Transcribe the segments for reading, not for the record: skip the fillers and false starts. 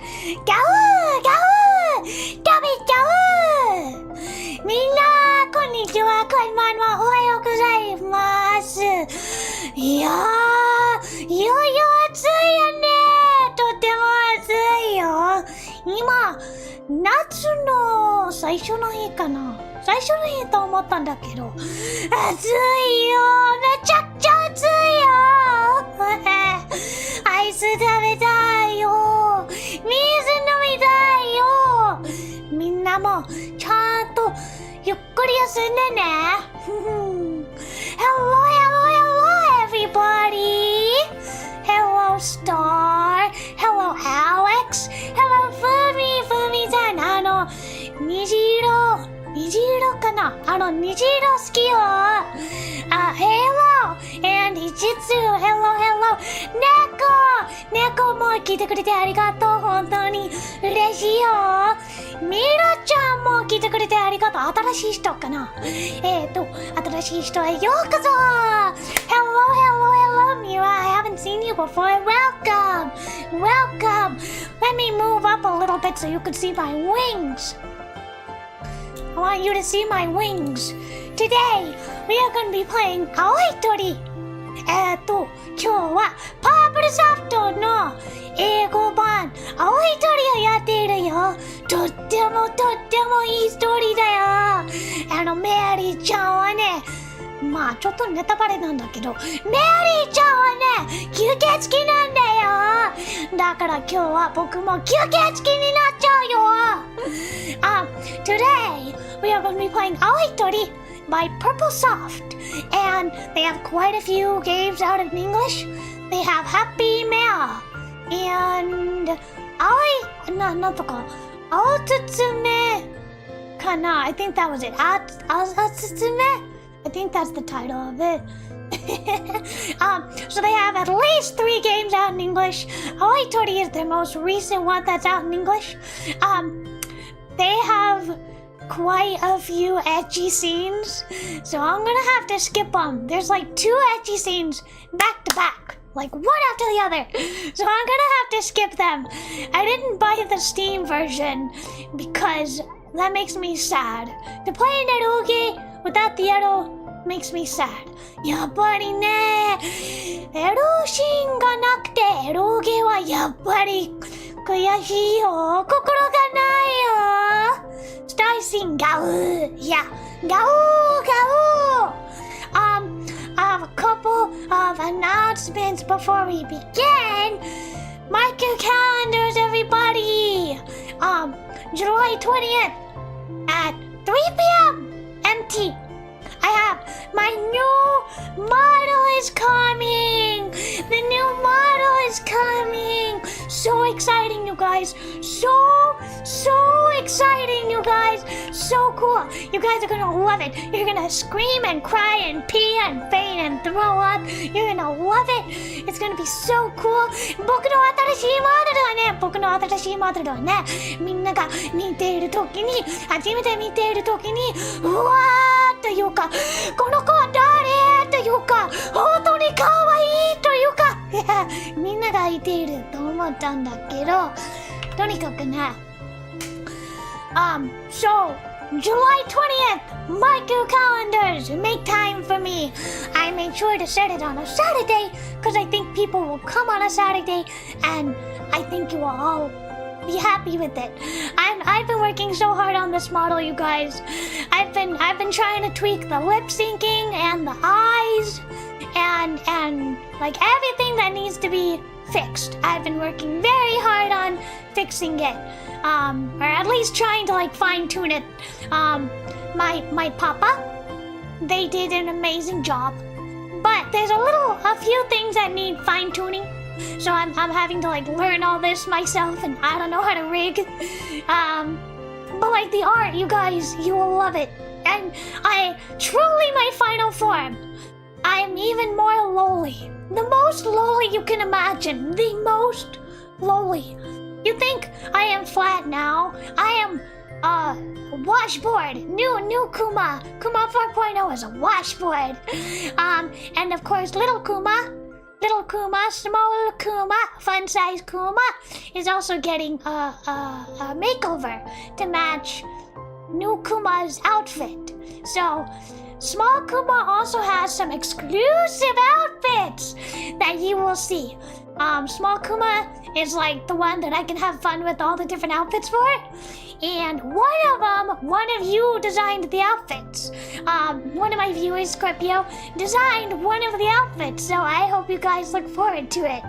食べちゃう。みんなこんにちは、こんばんは、おはようございます。いやー、いよいよ暑いよね。とても暑いよ。今夏の最初の日かな。最初の日と思ったんだけど、暑いよ。めちゃくちゃ暑いよ。アイス食べたいよ。水飲みたいよ。みんなもちゃんとゆっくり休んでね。Hello, hello, hello, everybody. Hello, Star. Hello, Alex. Hello, Fumi さん。虹色かな？虹色好きよ。Hello and Ijitsu. Hello, hello. 猫も聞いてくれてありがとう。本当に嬉しいよ。ミラちゃんも聞いてくれてありがとう。新しい人かな？新しい人へようこそ。Hello, hello, hello, Mira. I haven't seen you before. Welcome. Let me move up a little bit so you can see my wings. I want you to see my wings. Today, we are going to be playing Aoi Tori. 今日はパープルソフトの英語版アオイトリをやっているよ。とってもいいストーリーだよ。メアリーちゃんはね、まあちょっとネタバレなんだけど、メアリーちゃんはね、吸血鬼なんだよ。だから今日は僕も吸血鬼になっちゃうよ。Today we are going to be playing Aoi Tori by Purple Soft, and they have quite a few games out in English. They have Happy Meal and Aoi Tsutsume Kana. I think that was it. Tsutsume? I think that's the title of it. So they have at least 3 games out in English. Aoi Tori is their most recent one that's out in English. They have quite a few ecchi scenes, so I'm gonna have to skip them. There's like 2 ecchi scenes back to back, like one after the other, so I'm gonna have to skip them. I didn't buy the Steam version because that makes me sad. To play an eroge without the ero makes me sad. やっぱりね、エロシーンがなくてエロゲはやっぱり悔しいよ。心がないよ。Start seeing Gao. Yeah, Gao. I have a couple of announcements before we begin. Mark your calendars, everybody. July 20th at 3 p.m. MT. I have my new model is coming. The new model is coming. So exciting, you guys. So exciting, you guys. So cool. You guys are gonna love it. You're gonna scream and cry and pee and faint and throw up. You're gonna love it. It's gonna be so cool. 僕の新しいモデルはね、みんなが見ている時に、初めて見ている時に、うわーというか、この子は誰というか、本当に可愛いというか、みんながいていると思ったんだけど、とにかくね、So July 20th, mark your calendars, make time for me. I made sure to set it on a Saturday because I think people will come on a Saturday and I think you will all be happy with it. I've been working so hard on this model, you guys. I've been trying to tweak the lip syncing and the eyes and like everything that needs to be fixed. I've been working very hard on fixing it. Or at least trying to like fine tune it. My papa, they did an amazing job. But there's a few things that need fine tuning. So I'm having to like learn all this myself and I don't know how to rig. But like the art, you guys, you will love it. And truly my final form, I am even more loli. The most loli you can imagine. The most loli. You think I am flat now? I am washboard. New Kuma 4.0 is a washboard. And of course little Kuma, little Kuma, small Kuma, fun-size Kuma, is also getting a makeover to match new Kuma's outfit. So, small Kuma also has some exclusive outfits that you will see. Small Kuma is like the one that I can have fun with all the different outfits for. And one of you designed the outfits. One of my viewers, Scorpio, designed one of the outfits. So I hope you guys look forward to it.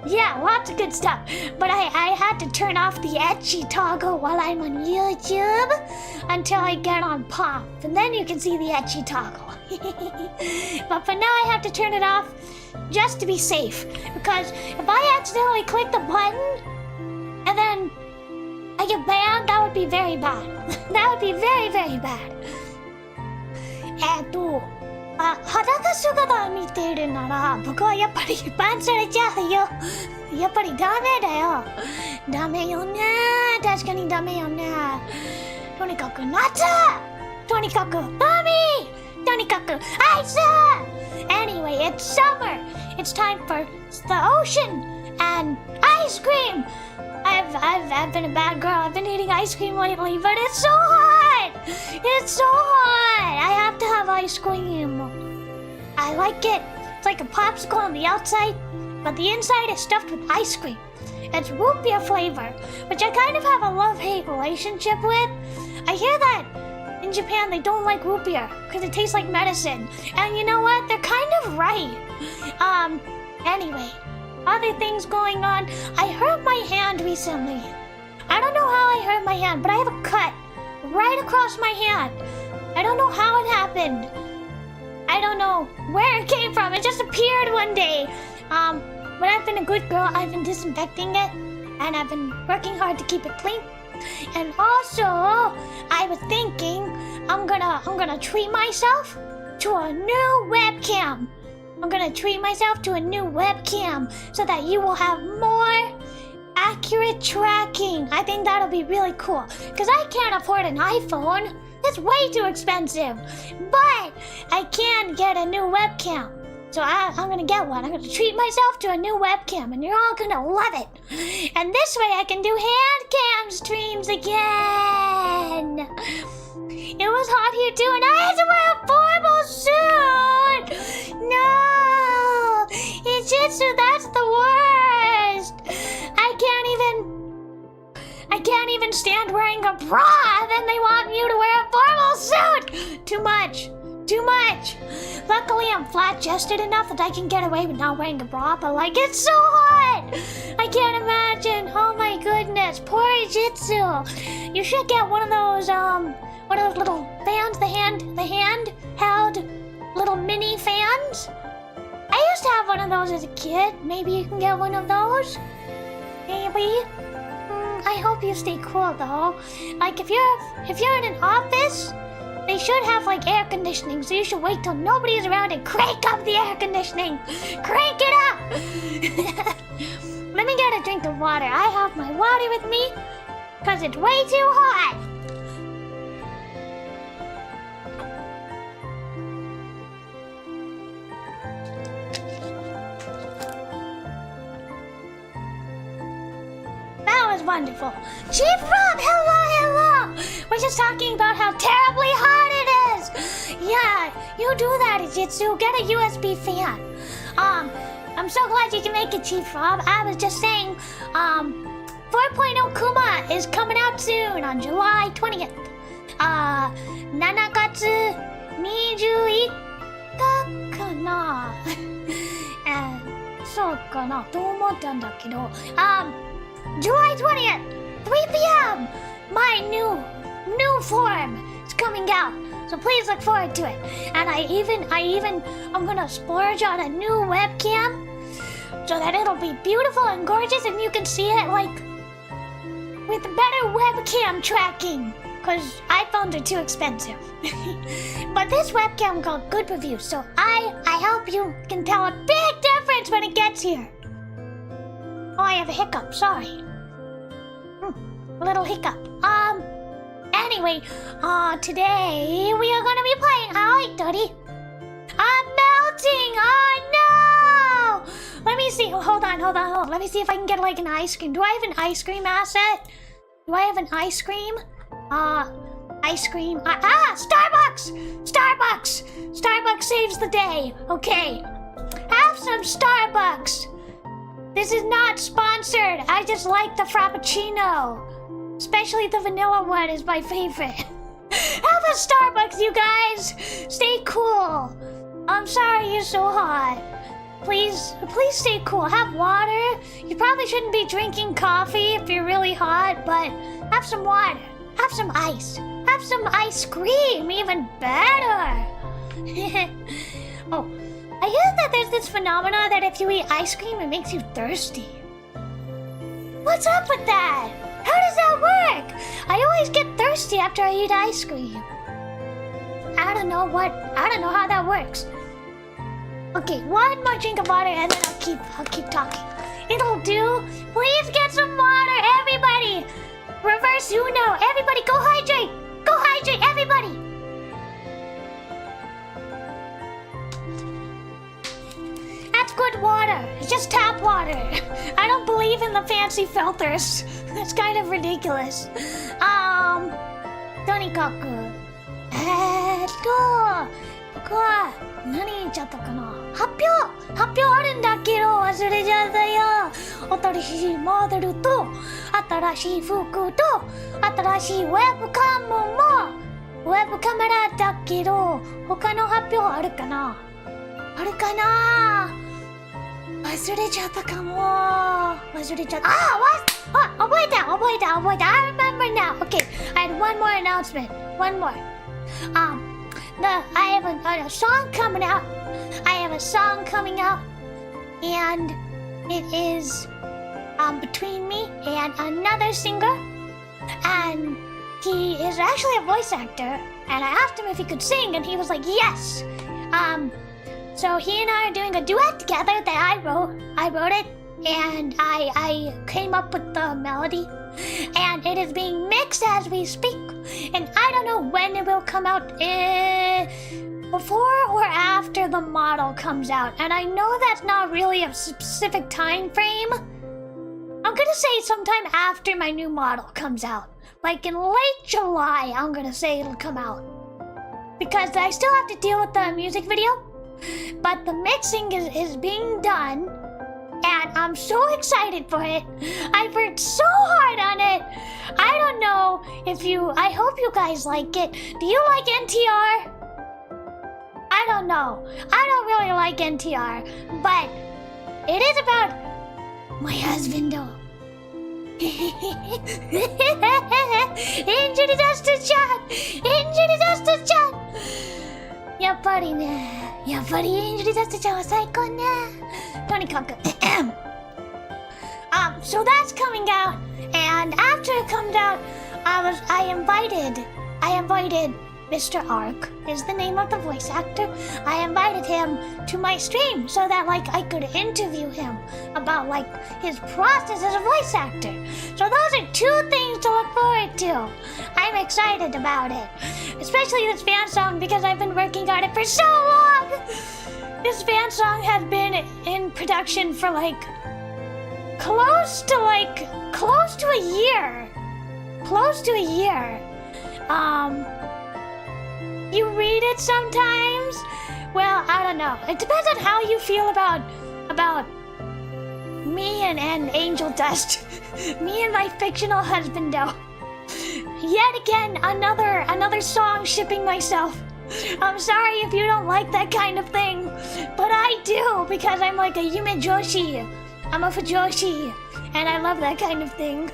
Yeah, lots of good stuff. But I had to turn off the ecchi toggle while I'm on YouTube until I get on Pop. And then you can see the ecchi toggle. But for now I have to turn it off just to be safe. Because if I accidentally click the button and then I get banned, that would be very bad. That would be very, very bad. 裸姿を見ているなら僕はやっぱりバンされちゃうよ。やっぱりダメだよ。ダメよね。確かにダメよね。とにかく夏。とにかく海。とにかくアイス。Anyway, it's summer. It's time for the ocean and ice cream. I've been a bad girl. I've been eating ice cream lately, but it's so hot. It's so hot. I have to have ice cream. I like it. It's like a popsicle on the outside, but the inside is stuffed with ice cream. It's root beer flavor, which I kind of have a love-hate relationship with. I hear that in Japan they don't like root beer because it tastes like medicine. And you know what? They're kind of right. Anyway, other things going on. I hurt my hand recently. I don't know how I hurt my hand, but I have a cut right across my hand. I don't know how it happened. I don't know where it came from. It just appeared one day. But I've been a good girl. I've been disinfecting it, and I've been working hard to keep it clean. And also, I was thinking I'm gonna treat myself to a new webcam. I'm gonna treat myself to a new webcam so that you will have more accurate tracking. I think that'll be really cool because I can't afford an iPhone. It's way too expensive. But I can get a new webcam. So I'm gonna get one. I'm gonna treat myself to a new webcam and you're all gonna love it. And this way I can do hand cam streams again. It was hot here too and I had to wear a formal suit. No, Ijitsu, that's the worst. I can't even stand wearing a bra. Then they want you to wear a formal suit. Too much. Luckily, I'm flat-chested enough that I can get away with not wearing a bra, but like, it's so hot! I can't imagine. Oh my goodness, poor Jitsu. You should get one of those little fans, the hand-held little mini fans. I used to have one of those as a kid. Maybe you can get one of those? Maybe? I hope you stay cool though. Like, if you're in an office, they should have like air conditioning, so you should wait till nobody's around and crank up the air conditioning. Crank it up! Let me get a drink of water. I have my water with me, because it's way too hot. That was wonderful. Chief Rob, hello! We're just talking about how terribly hot it is. Yeah, you do that, Ijitsu. Get a USB fan. I'm so glad you can make it, Chief Rob. I was just saying, 4.0 Kuma is coming out soon on July 20th. 7月24日かな。そうかなと思ったんだけど、July 20th, 3 p.m. My new form is coming out, so please look forward to it. And I'm gonna splurge on a new webcam so that it'll be beautiful and gorgeous, and you can see it like with better webcam tracking, because iPhones are too expensive. But this webcam got good reviews, so I hope you can tell a big difference when it gets here. Oh, I have a hiccup, sorry. A little hiccup. Anyway, today we are gonna be playing Aoi Tori. I'm melting! Oh no! see. Hold on. Let me see if I can get like an ice cream. Do I have an ice cream asset? Do I have an ice cream? Ice cream. Starbucks! Starbucks saves the day. Okay. Have some Starbucks. This is not sponsored. I just like the Frappuccino. Especially the vanilla one is my favorite. Have a Starbucks, you guys. Stay cool. I'm sorry you're so hot. Please stay cool. Have water. You probably shouldn't be drinking coffee if you're really hot, but have some water. Have some ice. Have some ice cream, even better. Oh, I hear that there's this phenomena that if you eat ice cream, it makes you thirsty. What's up with that? How does that work? I always get thirsty after I eat ice cream. I don't know how that works. Okay, one more drink of water and then I'll keep talking. It'll do. Please get some water, everybody. Reverse Uno. Everybody go hydrate. Go hydrate, everybody. That's good water. It's just tap water. I don't believe in the fancy filters. That's kind of ridiculous. Tonikaku. 何言っちゃったかな。発表あるんだけど忘れちゃったよ。新しいモデルと新しい服と新しいウェブカムもウェブカメラだけど他の発表あるかな。忘れちゃったかも。覚えた。I remember now. Okay, I had one more announcement. One more. I have a song coming out. And it is between me and another singer. And he is actually a voice actor. And I asked him if he could sing, and he was like, yes. So he and I are doing a duet together that I wrote. I wrote it, and I came up with the melody. And it is being mixed as we speak. And I don't know when it will come out. Before or after the model comes out. And I know that's not really a specific time frame. I'm gonna say sometime after my new model comes out. Like in late July, I'm gonna say it'll come out. Because I still have to deal with the music video. But the mixing is being done. And I'm so excited for it. I've worked so hard on it. I don't know I hope you guys like it. Do you like NTR? I don't know. I don't really like NTR. But it is about my husband though. エンジェルダストちゃんやっぱりエンジェルダストちゃんは最高ね。とにかくso that's coming out, and after it comes out, I invited Mr. Ark is the name of the voice actor. I invited him to my stream so that I could interview him about his process as a voice actor. So those are two things to look forward to. I'm excited about it, especially this fan song because I've been working on it for so long. This fan song has been in production for close to a year. You read it sometimes? Well, I don't know. It depends on how you feel about me and Angel Dust. Me and my fictional husband, though. Yet again, another song shipping myself. I'm sorry if you don't like that kind of thing, but I do because I'm like a Yume Joshi. I'm a Fujoshi, and I love that kind of thing.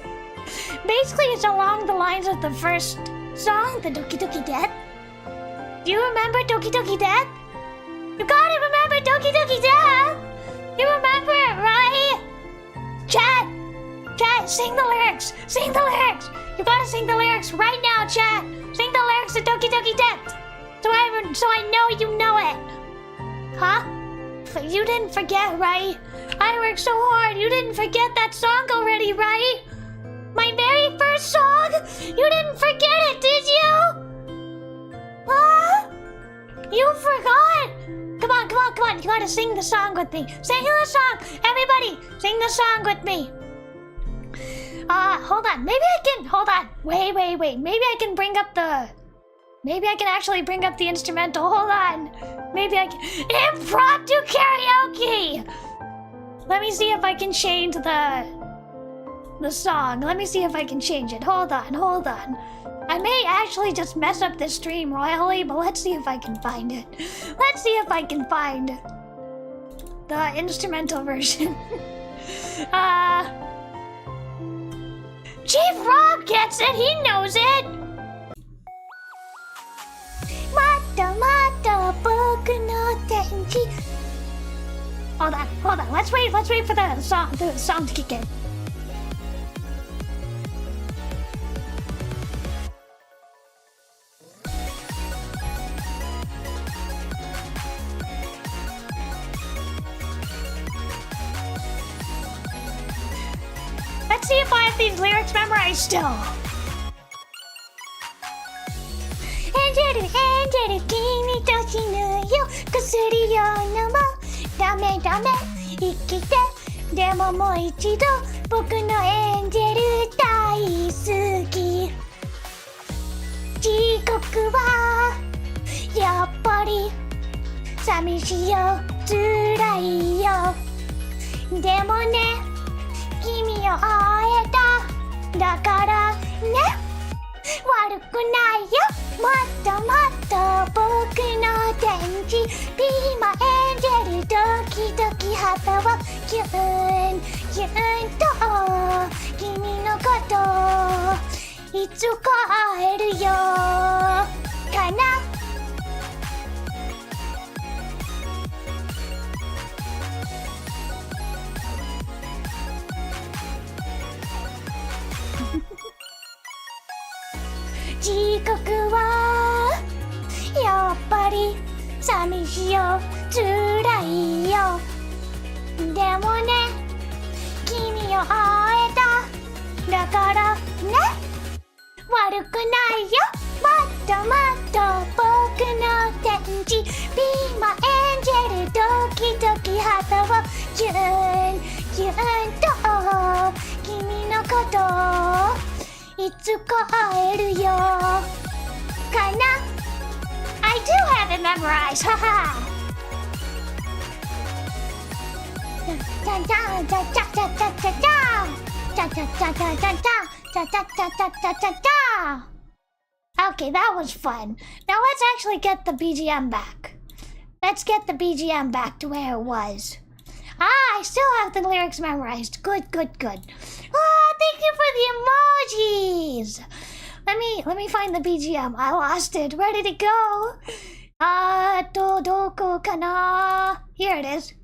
Basically, it's along the lines of the first song, the Doki Doki Death. Do you remember Doki Doki Death? You gotta remember Doki Doki Death! You remember it, right? Chat, sing the lyrics! You gotta sing the lyrics right now, chat! Sing the lyrics to Doki Doki Death! So I know you know it! Huh? You didn't forget, right? I worked so hard, you didn't forget that song already, right? My very first song? You didn't forget it, did you? Huh? You forgot? Come on, come on. You gotta sing the song with me. Sing the song. Everybody, sing the song with me. Hold on. Hold on. Wait. Maybe I can actually bring up the instrumental. Hold on. Maybe I can. Impromptu karaoke! Let me see if I can change the song. Let me see if I can change it. Hold on. I may actually just mess up this stream royally, but let's see if I can find it. Let's see if I can find the instrumental version. Chief Rob gets it. He knows it. Hold on. Let's wait for the song to kick in. Let's see if I have these lyrics memorized still. 君と死ぬよ薬を飲もうダメ生きてでももう一度僕のエンジェル大好き地獄はやっぱり寂しいよ辛いよでもね君を会えただからね悪くないよもっともっと僕の天使ピーマエンジェルドキドキ旗をキュンキュンと君のこといつか会えるよかな地獄はやっぱり寂しいよ辛いよでもね君を会えただからね悪くないよもっともっと僕の天使ピーマエンジェルドキドキ旗をキュンキュンと君のこといつか会えるよかな I do have it memorized, haha! Okay, that was fun. Now let's actually get the BGM back. Let's get the BGM back to where it was. I still have the lyrics memorized. Good. Thank you for the emojis. Let me find the BGM. I lost it. Where did it go? Doko kana. Here it is.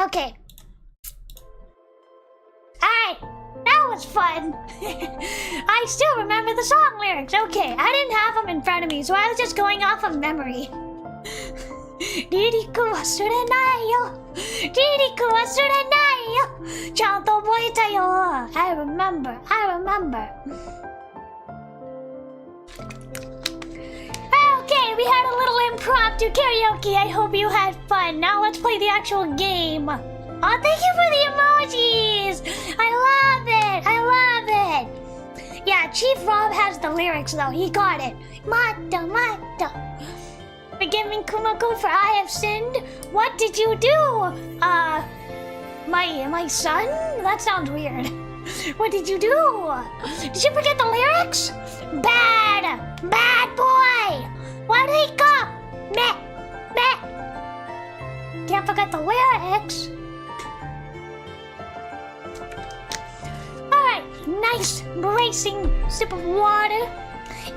Okay. Alright. That was fun. I still remember the song lyrics. Okay, I didn't have them in front of me, so I was just going off of memory. リリック忘れないよリリック忘れないよちゃんと覚えたよ I remember Okay, we had a little impromptu karaoke. I hope you had fun. Now let's play the actual game. Oh, thank you for the emojis. I love it. Yeah, Chief Rob has the lyrics though. He got it. Moto. Forgive me, Kumakko, for I have sinned. What did you do? My son? That sounds weird. What did you do? Did you forget the lyrics? Bad boy. What did he go? Meh. Can't forget the lyrics. Alright, nice bracing sip of water.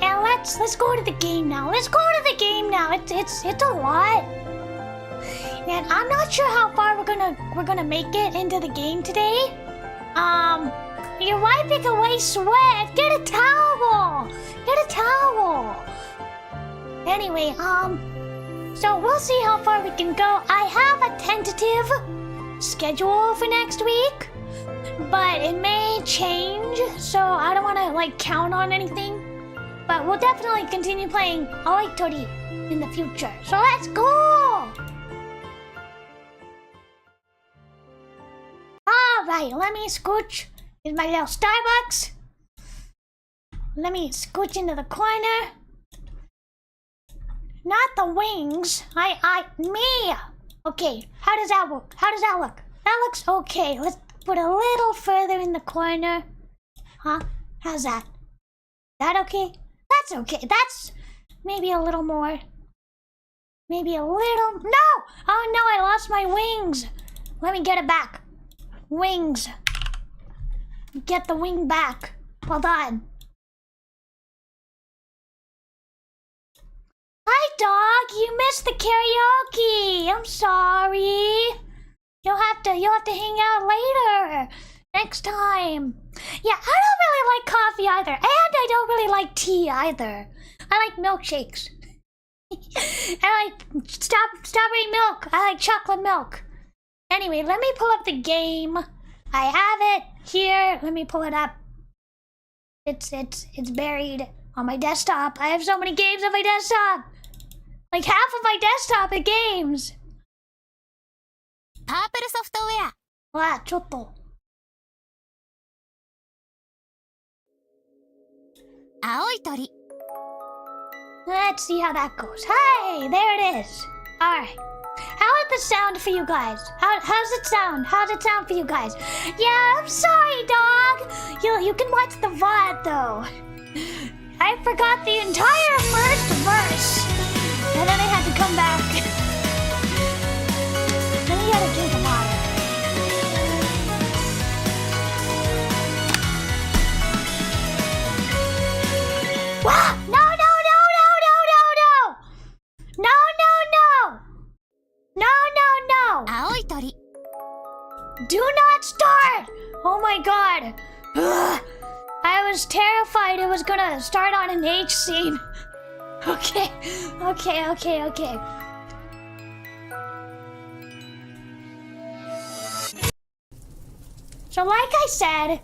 And let's go to the game now. It's a lot. And I'm not sure how far we're gonna make it into the game today. You're wiping away sweat. Get a towel. Anyway, so we'll see how far we can go. I have a tentative schedule for next week, but it may change, so I don't want to count on anything. But we'll definitely continue playing Aoi Tori in the future. So let's go! Okay, let me scooch. Here's my little Starbucks. Let me scooch into the corner. Not the wings. Me. Okay, how does that work? How does that look? That looks okay. Let's put a little further in the corner. Huh? How's that? That okay? That's okay. That's maybe a little more. Maybe a little. No! Oh no, I lost my wings. Let me get it back. Wings. Get the wing back. Hold on. Hi, dog. You missed the karaoke. I'm sorry. You'll have to hang out later. Next time. Yeah, I don't really like coffee either. And I don't really like tea either. I like milkshakes. I like strawberry milk. I like chocolate milk. Anyway, let me pull up the game. I have it here. Let me pull it up. It's buried on my desktop. I have so many games on my desktop. Like half of my desktop is games. パープルソフトウェア。わあ、ちょっと。青い鳥。Let's see how that goes. Hi, there it is. Alright. How is the sound for you guys? How's it sound? How's it sound for you guys? Yeah, I'm sorry, dog. You can watch the VOD though. I forgot the entire first verse. And then I had to come back. Let me get a drink of water. Wow! No! No! 青い鳥。 Do not start! Oh my god. Ugh. I was terrified it was gonna start on an H scene. Okay. So like I said,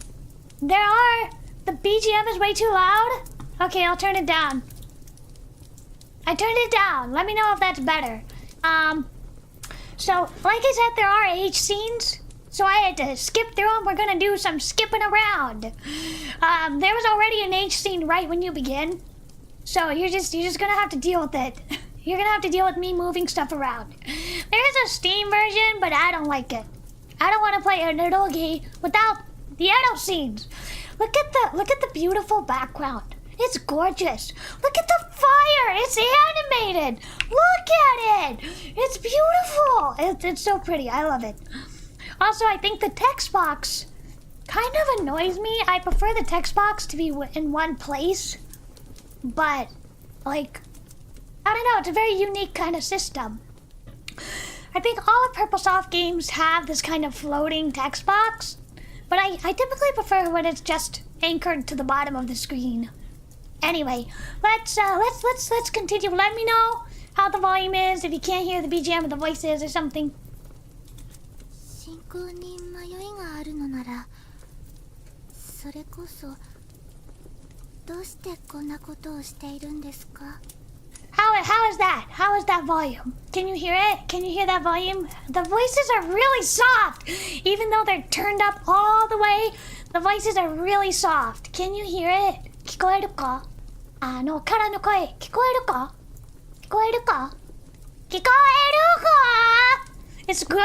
the BGM is way too loud. Okay, I'll turn it down. I turned it down. Let me know if that's better. So, like I said, there are H scenes, so I had to skip through them. We're gonna do some skipping around. There was already an H scene right when you begin, so you're just gonna have to deal with it. You're gonna have to deal with me moving stuff around. There is a Steam version, but I don't like it. I don't want to play an eroge without the edo scenes. Look at the beautiful background. It's gorgeous. Look at the fire. It's animated. Look at it. It's beautiful. It's so pretty. I love it. Also, I think the text box kind of annoys me. I prefer the text box to be in one place. But, like, I don't know. It's a very unique kind of system. I think all of PurpleSoft games have this kind of floating text box. But I typically prefer when it's just anchored to the bottom of the screen. Anyway, let's continue. Let me know how the volume is, if you can't hear the BGM of the voices or something. 進行に迷いがあるのなら、それこそどうしてこんなことをしているんですか? How is that? How is that volume? Can you hear it? Can you hear that volume? The voices are really soft. Even though they're turned up all the way, the voices are really soft. Can you hear it? 聞こえるか? からの声、聞こえるか? 聞こえるか? 聞こえるか? It's good?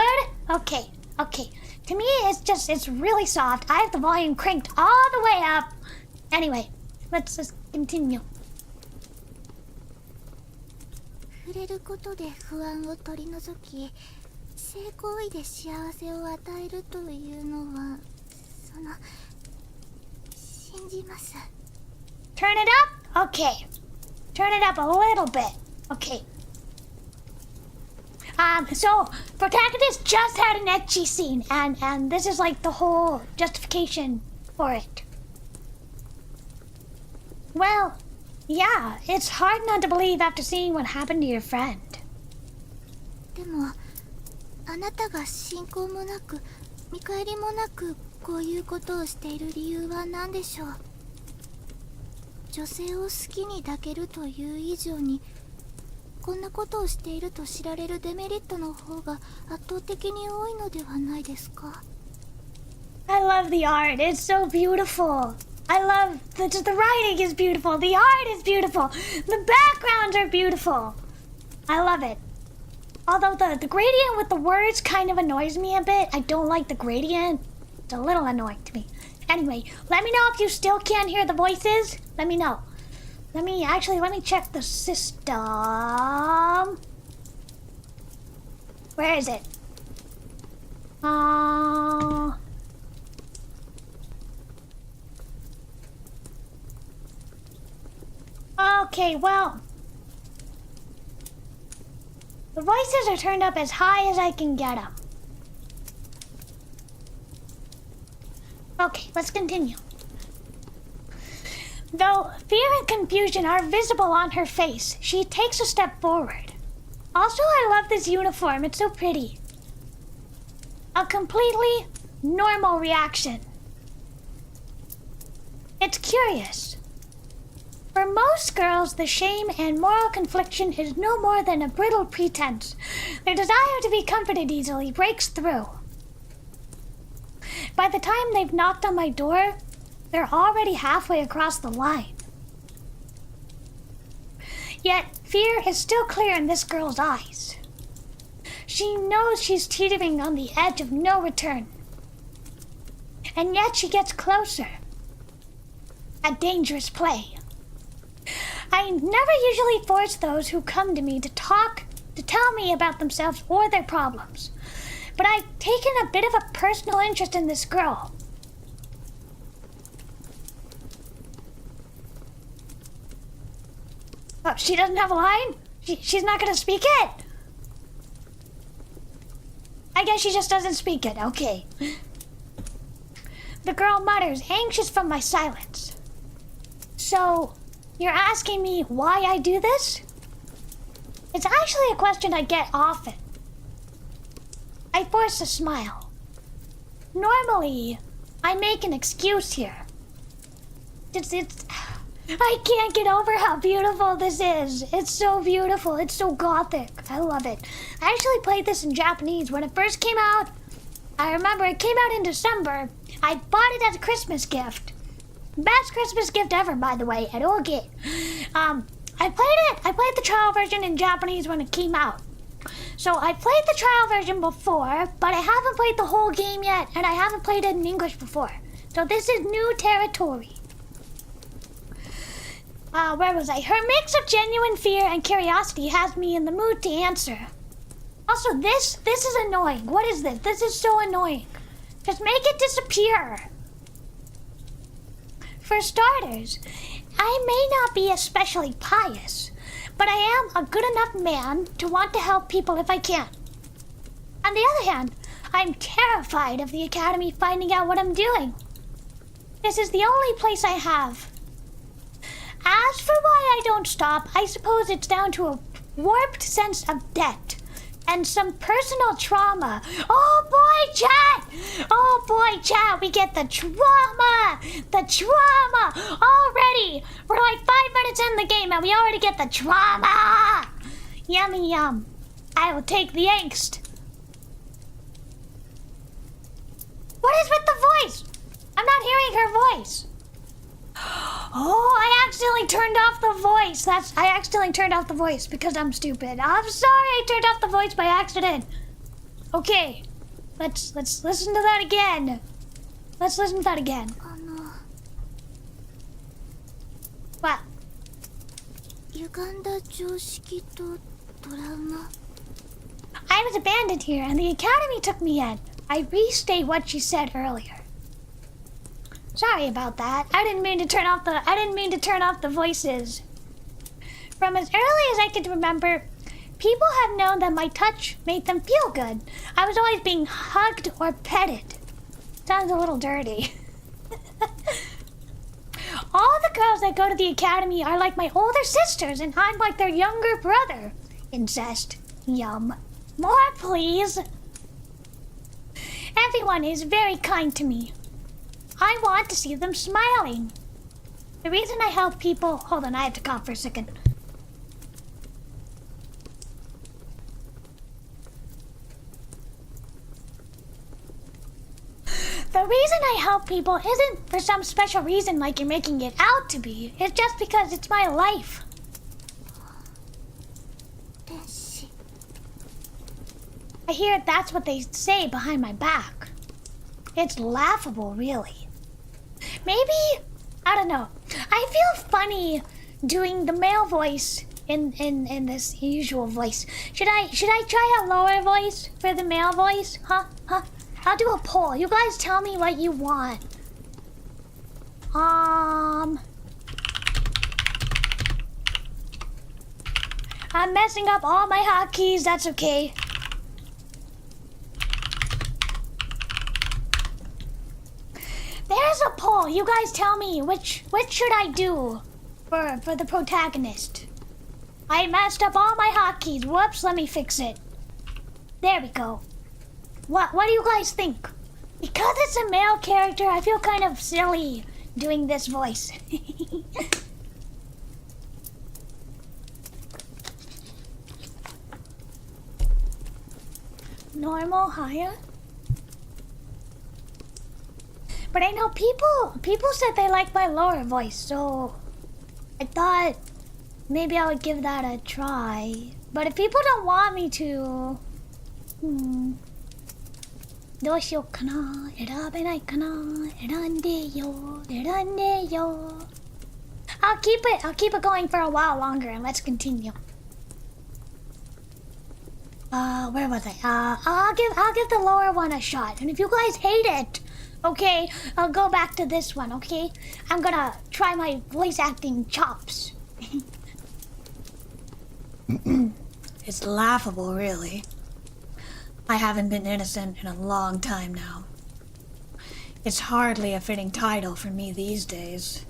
Okay. To me, it's really soft. I have the volume cranked all the way up. Anyway, let's just continue. 触れることで不安を取り除き、性行為で幸せを与えるというのは、信じます。Turn it up? Okay. Turn it up a little bit. Okay. So, protagonist just had an ecchi scene, and this is like the whole justification for it. Well, yeah, it's hard not to believe after seeing what happened to your friend. でも、あなたが信仰もなく、見返りもなく、こういうことをしている理由は何でしょう。女性を好きに抱けるという以上に、こんなことをしていると知られるデメリットの方が圧倒的に多いのではないですか。I love the art. It's so beautiful. I love the writing is beautiful. The art is beautiful. The backgrounds are beautiful. I love it. Although the gradient with the words kind of annoys me a bit. I don't like the gradient. It's a little annoying to me. Anyway, let me know if you still can't hear the voices. Let me know. Let me check the system. Where is it? Okay, well, the voices are turned up as high as I can get them. Okay, let's continue. Though fear and confusion are visible on her face, she takes a step forward. Also, I love this uniform. It's so pretty. A completely normal reaction. It's curious. For most girls, the shame and moral confliction is no more than a brittle pretense. Their desire to be comforted easily breaks through. By the time they've knocked on my door, they're already halfway across the line. Yet, fear is still clear in this girl's eyes. She knows she's teetering on the edge of no return. And yet she gets closer. A dangerous play. I never usually force those who come to me to tell me about themselves or their problems. But I've taken a bit of a personal interest in this girl. Oh, she doesn't have a line? She's not gonna speak it? I guess she just doesn't speak it, okay. The girl mutters, anxious from my silence. So, you're asking me why I do this? It's actually a question I get often. I force a smile. Normally, I make an excuse here. I can't get over how beautiful this is. It's so beautiful. It's so gothic. I love it. I actually played this in Japanese when it first came out. I remember it came out in December. I bought it as a Christmas gift. Best Christmas gift ever, by the way, eroge. I played the trial version in Japanese when it came out. So I played the trial version before, but I haven't played the whole game yet, and I haven't played it in English before. So this is new territory. Where was I? Her mix of genuine fear and curiosity has me in the mood to answer. Also, this is annoying. What is this? This is so annoying. Just make it disappear. For starters, I may not be especially pious, but I am a good enough man to want to help people if I can. On the other hand, I'm terrified of the Academy finding out what I'm doing. This is the only place I have. As for why I don't stop, I suppose it's down to a warped sense of debt and some personal trauma. Oh boy, chat! Oh boy, chat, we get the trauma! The trauma! Already! We're like 5 minutes in the game and we already get the trauma! Yummy yum. I will take the angst. What is with the voice? I'm not hearing her voice. Oh, I accidentally turned off the voice. I accidentally turned off the voice because I'm stupid. I'm sorry I turned off the voice by accident. Okay, let's listen to that again. Let's listen to that again. What? 歪んだ常識とトラウマ I was abandoned here and the Academy took me in. I restate what she said earlier. Sorry about that. I didn't mean to turn off the voices. From as early as I can remember, people have known that my touch made them feel good. I was always being hugged or petted. Sounds a little dirty. All the girls that go to the Academy are like my older sisters, and I'm like their younger brother. Incest. Yum. More, please. Everyone is very kind to me. I want to see them smiling. The reason I help people... Hold on, I have to cough for a second. The reason I help people isn't for some special reason like you're making it out to be. It's just because it's my life. 天使 I hear that's what they say behind my back. It's laughable, really. Maybe, I don't know. I feel funny doing the male voice in this usual voice. Should I try a lower voice for the male voice? Huh? I'll do a poll. You guys tell me what you want. I'm messing up all my hotkeys. That's okay. There's a poll. You guys tell me which should I do for the protagonist. I messed up all my hotkeys. Whoops, let me fix it. There we go. What do you guys think? Because it's a male character, I feel kind of silly doing this voice. Normal, higher? But I know people said they like my lower voice, so I thought maybe I would give that a try. But if people don't want me to, どうしようかな、選べないかな、選んでよ。I'll keep it going for a while longer and let's continue. Where was I? I'll give the lower one a shot. And if you guys hate it, okay, I'll go back to this one, okay? I'm gonna try my voice acting chops. It's laughable, really. I haven't been innocent in a long time now. It's hardly a fitting title for me these days.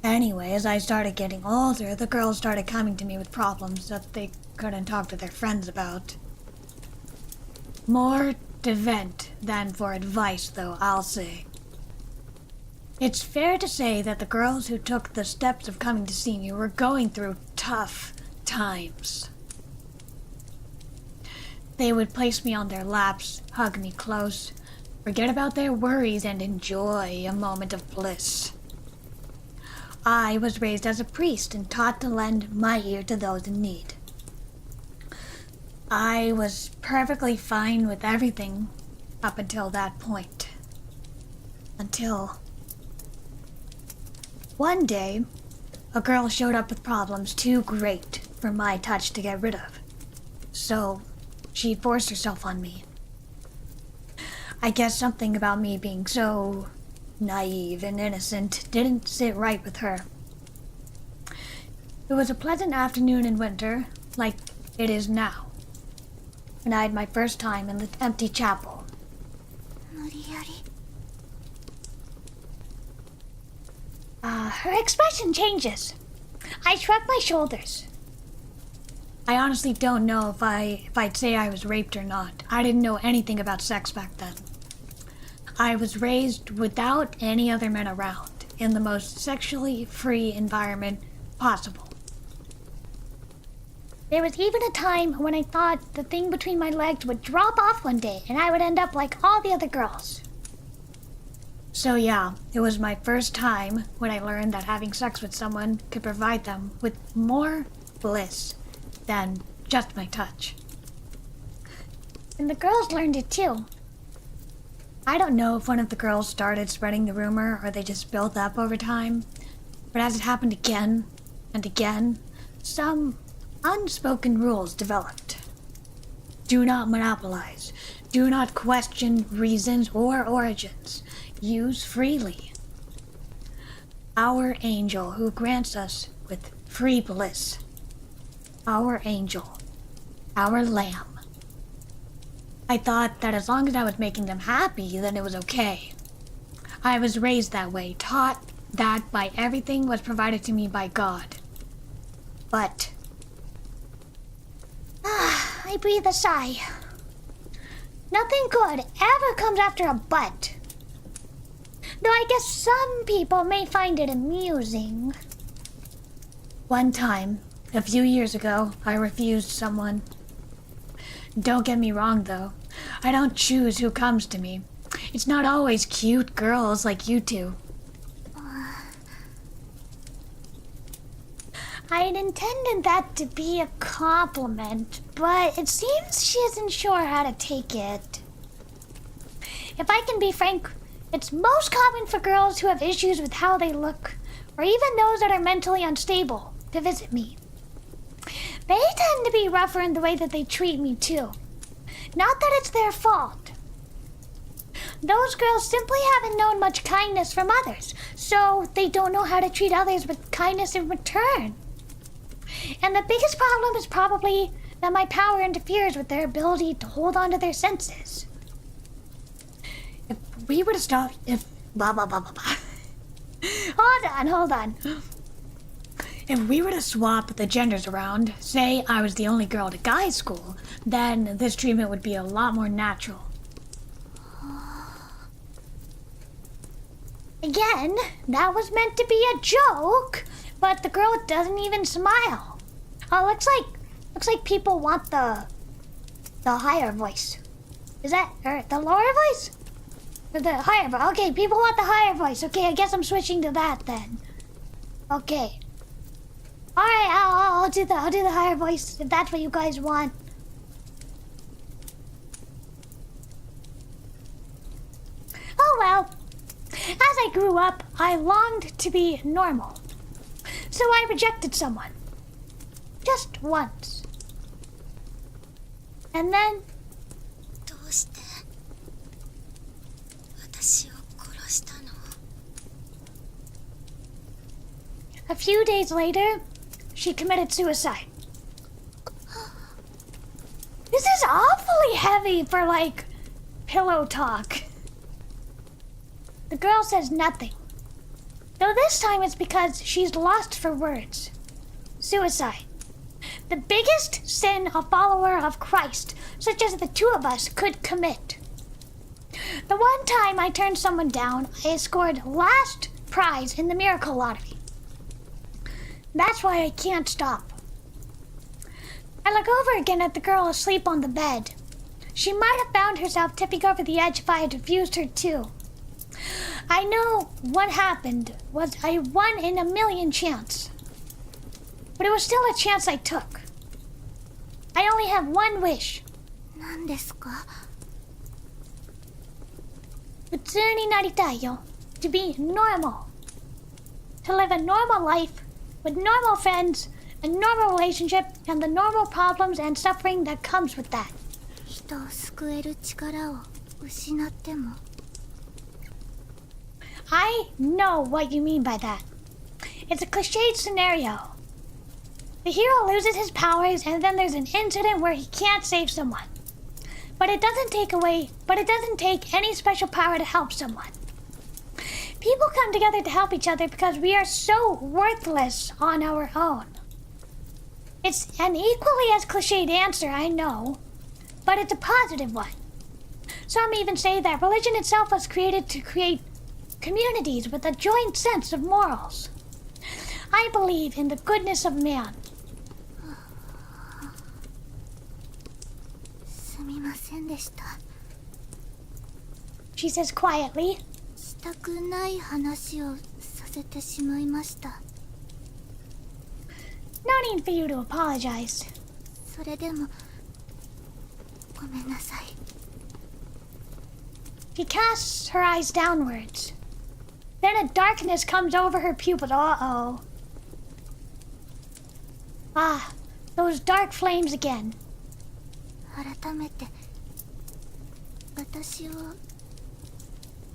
Anyway, as I started getting older, the girls started coming to me with problems that they couldn't talk to their friends about. More to vent than for advice, though, I'll say. It's fair to say that the girls who took the steps of coming to see me were going through tough times. They would place me on their laps, hug me close, forget about their worries, and enjoy a moment of bliss. I was raised as a priest and taught to lend my ear to those in need. I was perfectly fine with everything up until that point. Until one day, a girl showed up with problems too great for my touch to get rid of. So she forced herself on me. I guess something about me being so naive and innocent didn't sit right with her. It was a pleasant afternoon in winter, like it is now, and I had my first time in the empty chapel. 無理やり Her expression changes. I shrug my shoulders. I honestly don't know if I'd say I was raped or not. I didn't know anything about sex back then. I was raised without any other men around, in the most sexually free environment possible. There was even a time when I thought the thing between my legs would drop off one day and I would end up like all the other girls. So yeah, it was my first time when I learned that having sex with someone could provide them with more bliss than just my touch. And the girls learned it too. I don't know if one of the girls started spreading the rumor or they just built up over time, but as it happened again and again, some unspoken rules developed. Do not monopolize. Do not question reasons or origins. Use freely. Our angel who grants us with free bliss. Our angel. Our lamb. I thought that as long as I was making them happy, then it was okay. I was raised that way, taught that by everything was provided to me by God. But I breathe a sigh. Nothing good ever comes after a but. Though I guess some people may find it amusing. One time, a few years ago, I refused someone. Don't get me wrong, though. I don't choose who comes to me. It's not always cute girls like you two. I had intended that to be a compliment, but it seems she isn't sure how to take it. If I can be frank, it's most common for girls who have issues with how they look, or even those that are mentally unstable, to visit me. They tend to be rougher in the way that they treat me too. Not that it's their fault. Those girls simply haven't known much kindness from others, so they don't know how to treat others with kindness in return. And the biggest problem is probably that my power interferes with their ability to hold on to their senses. If we were to stop, blah blah blah blah blah. Hold on. If we were to swap the genders around, say I was the only girl at a guy's school, then this treatment would be a lot more natural. Again, that was meant to be a joke, but the girl doesn't even smile. Oh, looks like people want the higher voice. Is that or the lower voice? Or the higher voice? Okay, people want the higher voice. Okay, I guess I'm switching to that then. Okay. All right, I'll do the higher voice if that's what you guys want. Oh well. As I grew up, I longed to be normal. So I rejected someone. Just once. And then... どうして私を殺したの? A few days later, she committed suicide. This is awfully heavy for, like, pillow talk. The girl says nothing. Though this time it's because she's lost for words. Suicide. The biggest sin a follower of Christ, such as the two of us, could commit. The one time I turned someone down, I scored last prize in the miracle lottery. That's why I can't stop. I look over again at the girl asleep on the bed. She might have found herself tipping over the edge if I had refused her too. I know what happened was a 1 in a million chance. But it was still a chance I took. I only have one wish. 何ですか? 普通になりたいよ. To be normal. To live a normal life with normal friends, a normal relationship, and the normal problems and suffering that comes with that. 人を救える力を失っても I know what you mean by that. It's a cliched scenario. The hero loses his powers and then there's an incident where he can't save someone. But it doesn't take any special power to help someone. People come together to help each other because we are so worthless on our own. It's an equally as cliched answer, I know, but it's a positive one. Some even say that religion itself was created to create communities with a joint sense of morals. I believe in the goodness of man. すみませんでした She says quietly. したくない話をさせてしまいました No need for you to apologize. それでもごめんなさい She casts her eyes downwards. Then a darkness comes over her pupil. Uh-oh. Ah, those dark flames again. 改めて私を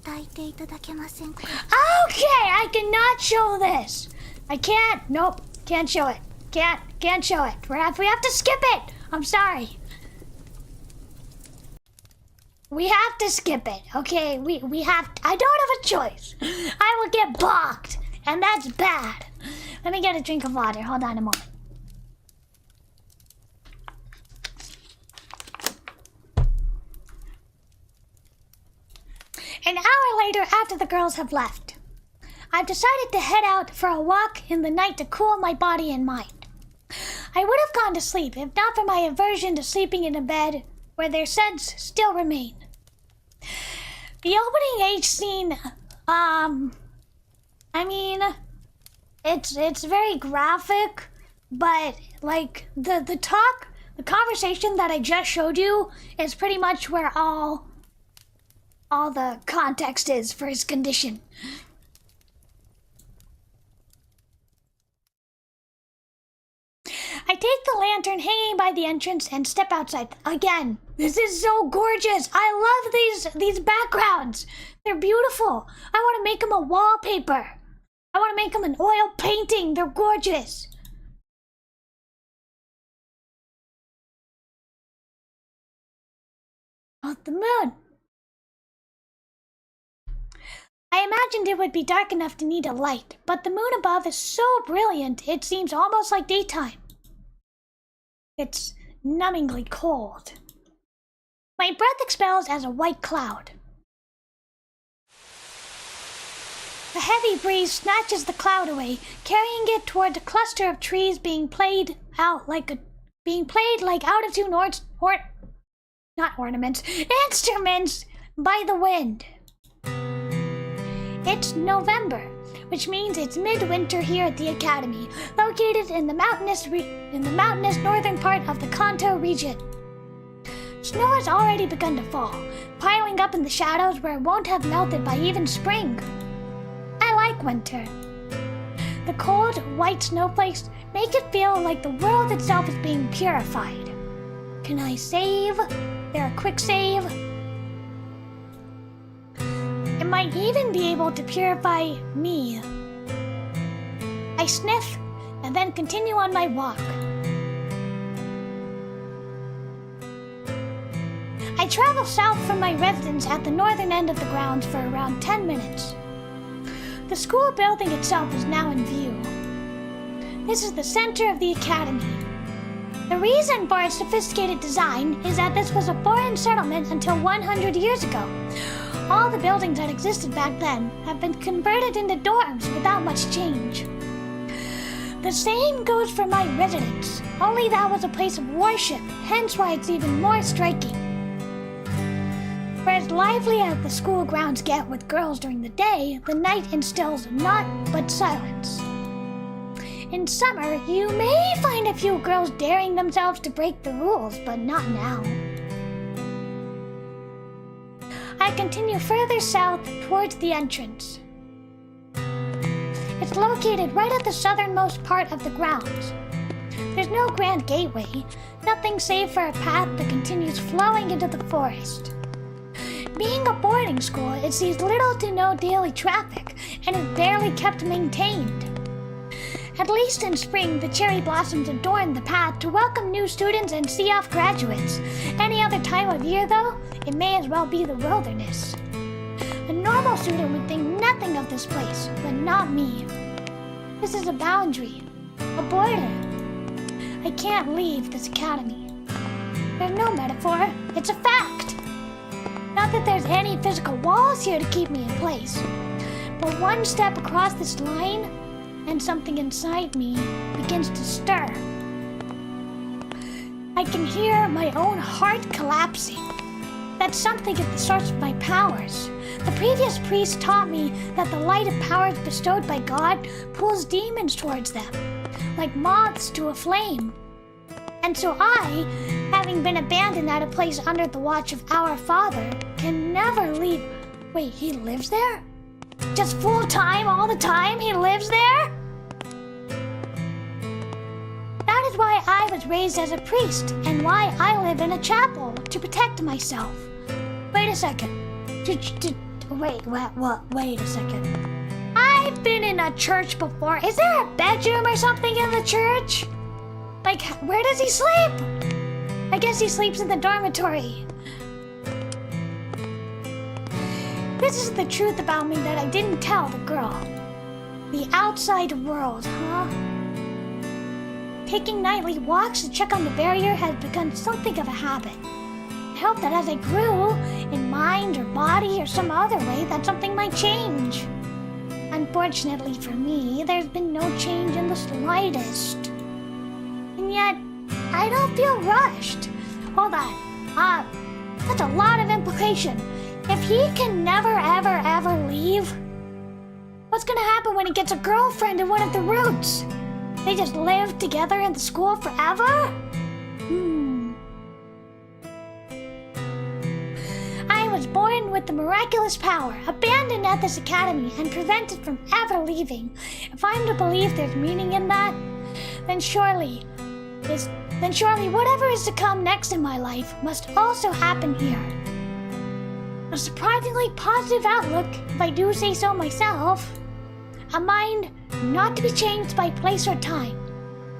抱いていただけませんか Okay, I cannot show this. I can't. Nope, can't show it. Can't show it. We have to skip it. I'm sorry. We have to skip it. Okay, we have to, I don't have a choice. I will get balked, and that's bad. Let me get a drink of water. Hold on a moment. An hour later, after the girls have left, I've decided to head out for a walk in the night to cool my body and mind. I would have gone to sleep if not for my aversion to sleeping in a bed where their scents still remain. The opening H scene, I mean, it's very graphic, but like the conversation that I just showed you is pretty much where all the context is for his condition. I take the lantern hanging by the entrance and step outside. Again, this is so gorgeous. I love these backgrounds. They're beautiful. I want to make them a wallpaper. I want to make them an oil painting. They're gorgeous. Oh, the moon. I imagined it would be dark enough to need a light, but the moon above is so brilliant it seems almost like daytime. It's numbingly cold. My breath expels as a white cloud. A heavy breeze snatches the cloud away, carrying it toward a cluster of trees being played like out of tune instruments by the wind. It's November, which means it's midwinter here at the Academy, located in the mountainous northern part of the Kanto region. Snow has already begun to fall, piling up in the shadows where it won't have melted by even spring. I like winter. The cold, white snowflakes make it feel like the world itself is being purified. Can I save? There a quick save? It might even be able to purify me. I sniff and then continue on my walk. I travel south from my residence at the northern end of the grounds for around 10 minutes. The school building itself is now in view. This is the center of the academy. The reason for its sophisticated design is that this was a foreign settlement until 100 years ago. All the buildings that existed back then have been converted into dorms without much change. The same goes for my residence, only that was a place of worship, hence why it's even more striking. For as lively as the school grounds get with girls during the day, the night instills naught but silence. In summer, you may find a few girls daring themselves to break the rules, but not now. I continue further south towards the entrance. It's located right at the southernmost part of the grounds. There's no grand gateway, nothing save for a path that continues flowing into the forest. Being a boarding school, it sees little to no daily traffic and is barely kept maintained. At least in spring, the cherry blossoms adorn the path to welcome new students and see off graduates. Any other time of year, though, it may as well be the wilderness. A normal student would think nothing of this place, but not me. This is a boundary, a border. I can't leave this academy. There's no metaphor, it's a fact. Not that there's any physical walls here to keep me in place, but one step across this line, and something inside me begins to stir. I can hear my own heart collapsing. That's something at the source of my powers. The previous priest taught me that the light of powers bestowed by God pulls demons towards them, like moths to a flame. And so I, having been abandoned at a place under the watch of our Father, can never leave. Wait, he lives there? Just full time, all the time, he lives there? That is why I was raised as a priest, and why I live in a chapel, to protect myself. Wait a second. Wait a second. I've been in a church before. Is there a bedroom or something in the church? Like, where does he sleep? I guess he sleeps in the dormitory. This is the truth about me that I didn't tell the girl. The outside world, huh? Taking nightly walks to check on the barrier has become something of a habit. I hope that as I grew, in mind or body or some other way, that something might change. Unfortunately for me, there's been no change in the slightest. And yet, I don't feel rushed. Hold on. That's a lot of implication. If he can never ever ever leave, what's gonna happen when he gets a girlfriend in one of the roots? They just live together in the school forever? I was born with the miraculous power, abandoned at this academy, and prevented from ever leaving. If I'm to believe there's meaning in that, then surely whatever is to come next in my life must also happen here. A surprisingly positive outlook, if I do say so myself. A mind not to be changed by place or time.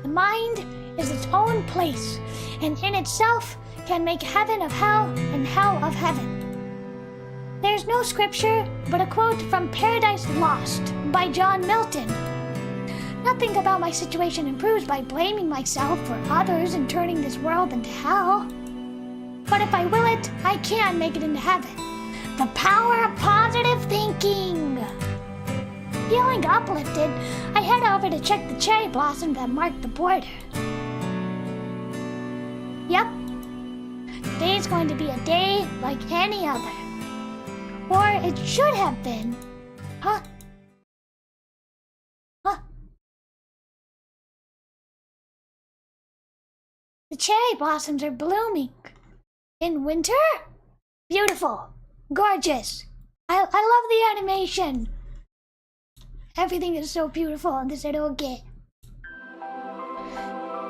The mind is its own place, and in itself can make heaven of hell and hell of heaven. There's no scripture, but a quote from Paradise Lost by John Milton. Nothing about my situation improves by blaming myself or others and turning this world into hell. But if I will it, I can make it into heaven. The power of positive thinking! Feeling uplifted, I head over to check the cherry blossom that marked the border. Yep. Today's going to be a day like any other. Or it should have been. Huh? The cherry blossoms are blooming. In winter? Beautiful. Gorgeous. I love the animation. Everything is so beautiful in this eroge.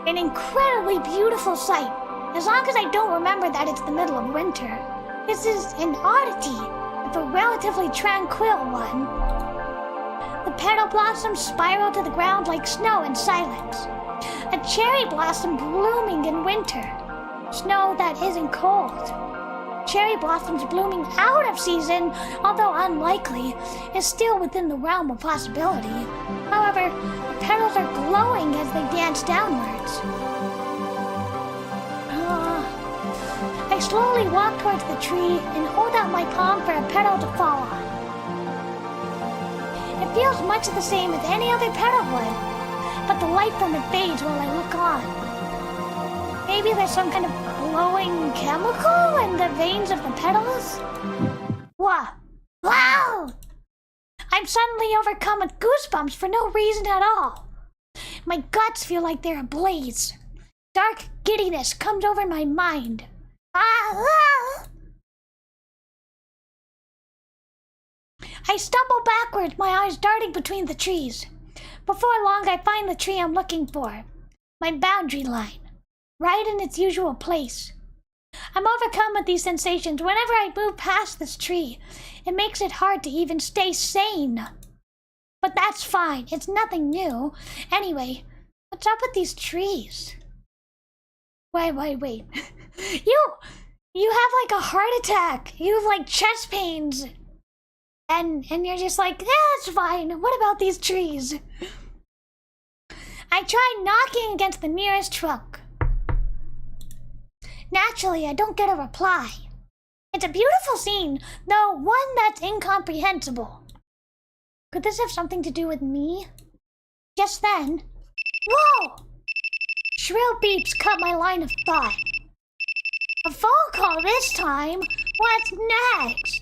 An incredibly beautiful sight. As long as I don't remember that it's the middle of winter. This is an oddity, if a relatively tranquil one. The petal blossoms spiral to the ground like snow in silence. A cherry blossom blooming in winter. Snow that isn't cold. Cherry blossoms blooming out of season, although unlikely, is still within the realm of possibility. However, the petals are glowing as they dance downwards. I slowly walk towards the tree and hold out my palm for a petal to fall on. It feels much the same as any other petal would, but the light from it fades while I look on. Maybe there's some kind of glowing chemical in the veins of the petals? Wow! I'm suddenly overcome with goosebumps for no reason at all. My guts feel like they're ablaze. Dark giddiness comes over my mind. I stumble backwards, my eyes darting between the trees. Before long, I find the tree I'm looking for. My boundary line. Right in its usual place. I'm overcome with these sensations whenever I move past this tree. It makes it hard to even stay sane. But that's fine, it's nothing new. Anyway, what's up with these trees? Wait. You have like a heart attack. You have like chest pains. And you're just like, yeah, it's fine. What about these trees? I try knocking against the nearest trunk. Naturally, I don't get a reply. It's a beautiful scene, though one that's incomprehensible. Could this have something to do with me? Just then, whoa! Shrill beeps cut my line of thought. A phone call this time? What's next?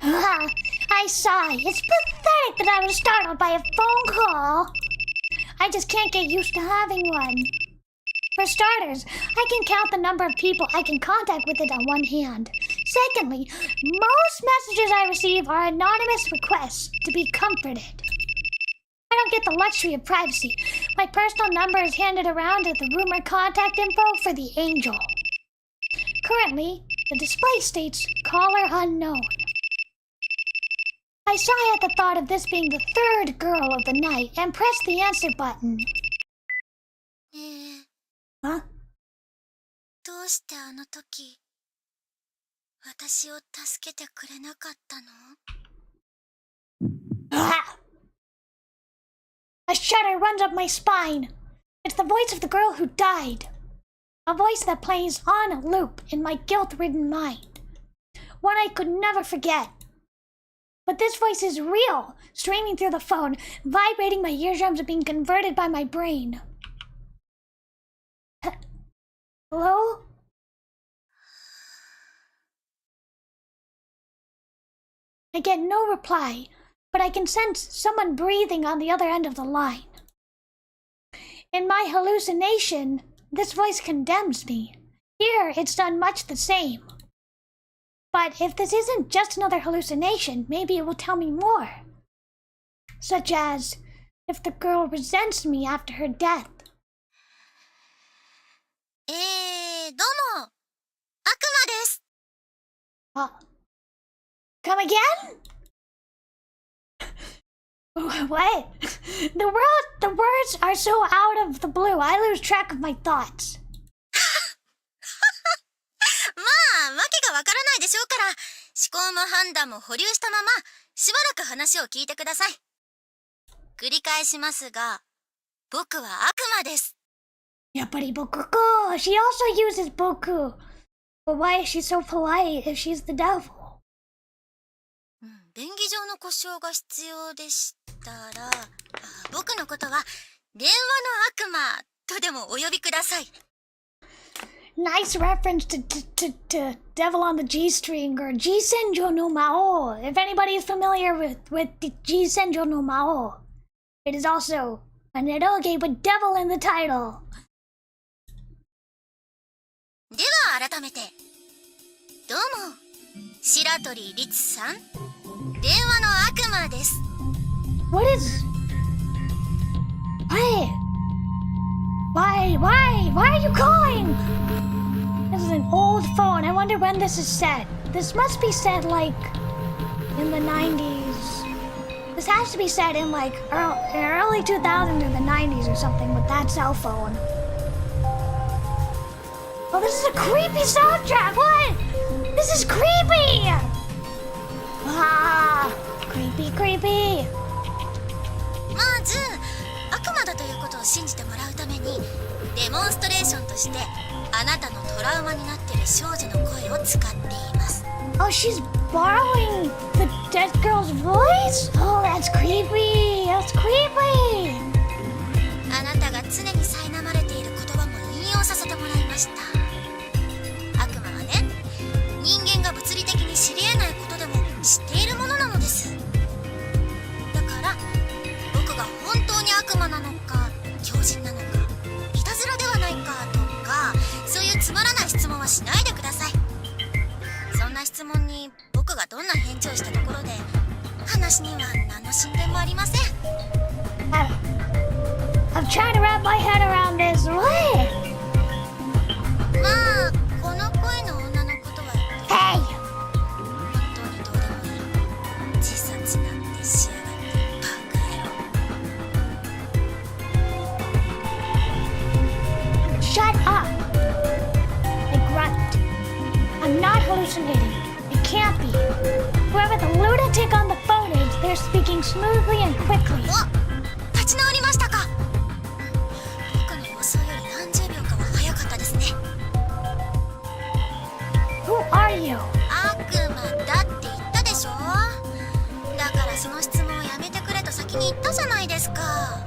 I sigh. It's pathetic that I was startled by a phone call. I just can't get used to having one. For starters, I can count the number of people I can contact with it on one hand. Secondly, most messages I receive are anonymous requests to be comforted. I don't get the luxury of privacy. My personal number is handed around as the rumored contact info for the angel. Currently, the display states caller unknown. I sigh at the thought of this being the third girl of the night and press the answer button. Huh? どうしてあの時、私を助けてくれなかったの? A shudder runs up my spine. It's the voice of the girl who died. A voice that plays on a loop in my guilt-ridden mind. One I could never forget. But this voice is real, streaming through the phone, vibrating my eardrums and being converted by my brain. Hello? I get no reply, but I can sense someone breathing on the other end of the line. In my hallucination, this voice condemns me. Here, it's done much the same. But if this isn't just another hallucination, maybe it will tell me more. Such as, if the girl resents me after her death. どうも、悪魔です。Come again? What? The words are so out of the blue, I lose track of my thoughts. まあ、わけがわからないでしょうから、思考も判断も保留したまま、しばらく話を聞いてください。繰り返しますが、僕は悪魔です。やっぱり僕か。She also uses 僕. But why is she so polite if she's the devil? 便宜上の故障が必要でしたら、僕のことは電話の悪魔とでもお呼びください。Nice reference to Devil on the G-string or G-senjo no Mao. If anybody is familiar with the G-senjo no Mao, it is also an eroge with devil in the title. では改めて、どうも、白鳥律さん、電話の悪魔です。What is... Why are you calling? This is an old phone. I wonder when this is set. This must be set like in the 90s. This has to be set in like early 2000s or the 90s or something with that cell phone. Oh, this is a creepy soundtrack. What? This is creepy. Creepy. まず、悪魔だということを信じてもらうために、デモンストレーションとしてあなたのトラウマになっている少女の声を使っています。Oh, she's borrowing the dead girl's voice? Oh, that's creepy. That's creepy. あなたが常に苛まれている言葉も引用させてもらいました。悪魔はね、人間が物理的に知り得ないことでも知っているものなのです。だから僕が本当に悪魔なのか狂人なのかいたずらではないかとか、そういうつまらない質問はしないでください。そんな質問に僕がどんな返事をしたところで話には何の進展もありません。I'm trying to wrap my head around this. What? まあ、この声の女のことは Hey! 本当にどうでもいい。自殺なんてしやがってバカ野郎。 Shut up! I grunt. I'm not hallucinating. It can't be. Whoever the lunatic on the phone is, they're speaking smoothly and quickly. お、立ち直りましたか。僕の予想より何十秒かは早かったですね。Who are you? 悪魔だって言ったでしょ。だからその質問をやめてくれと先に言ったじゃないですか。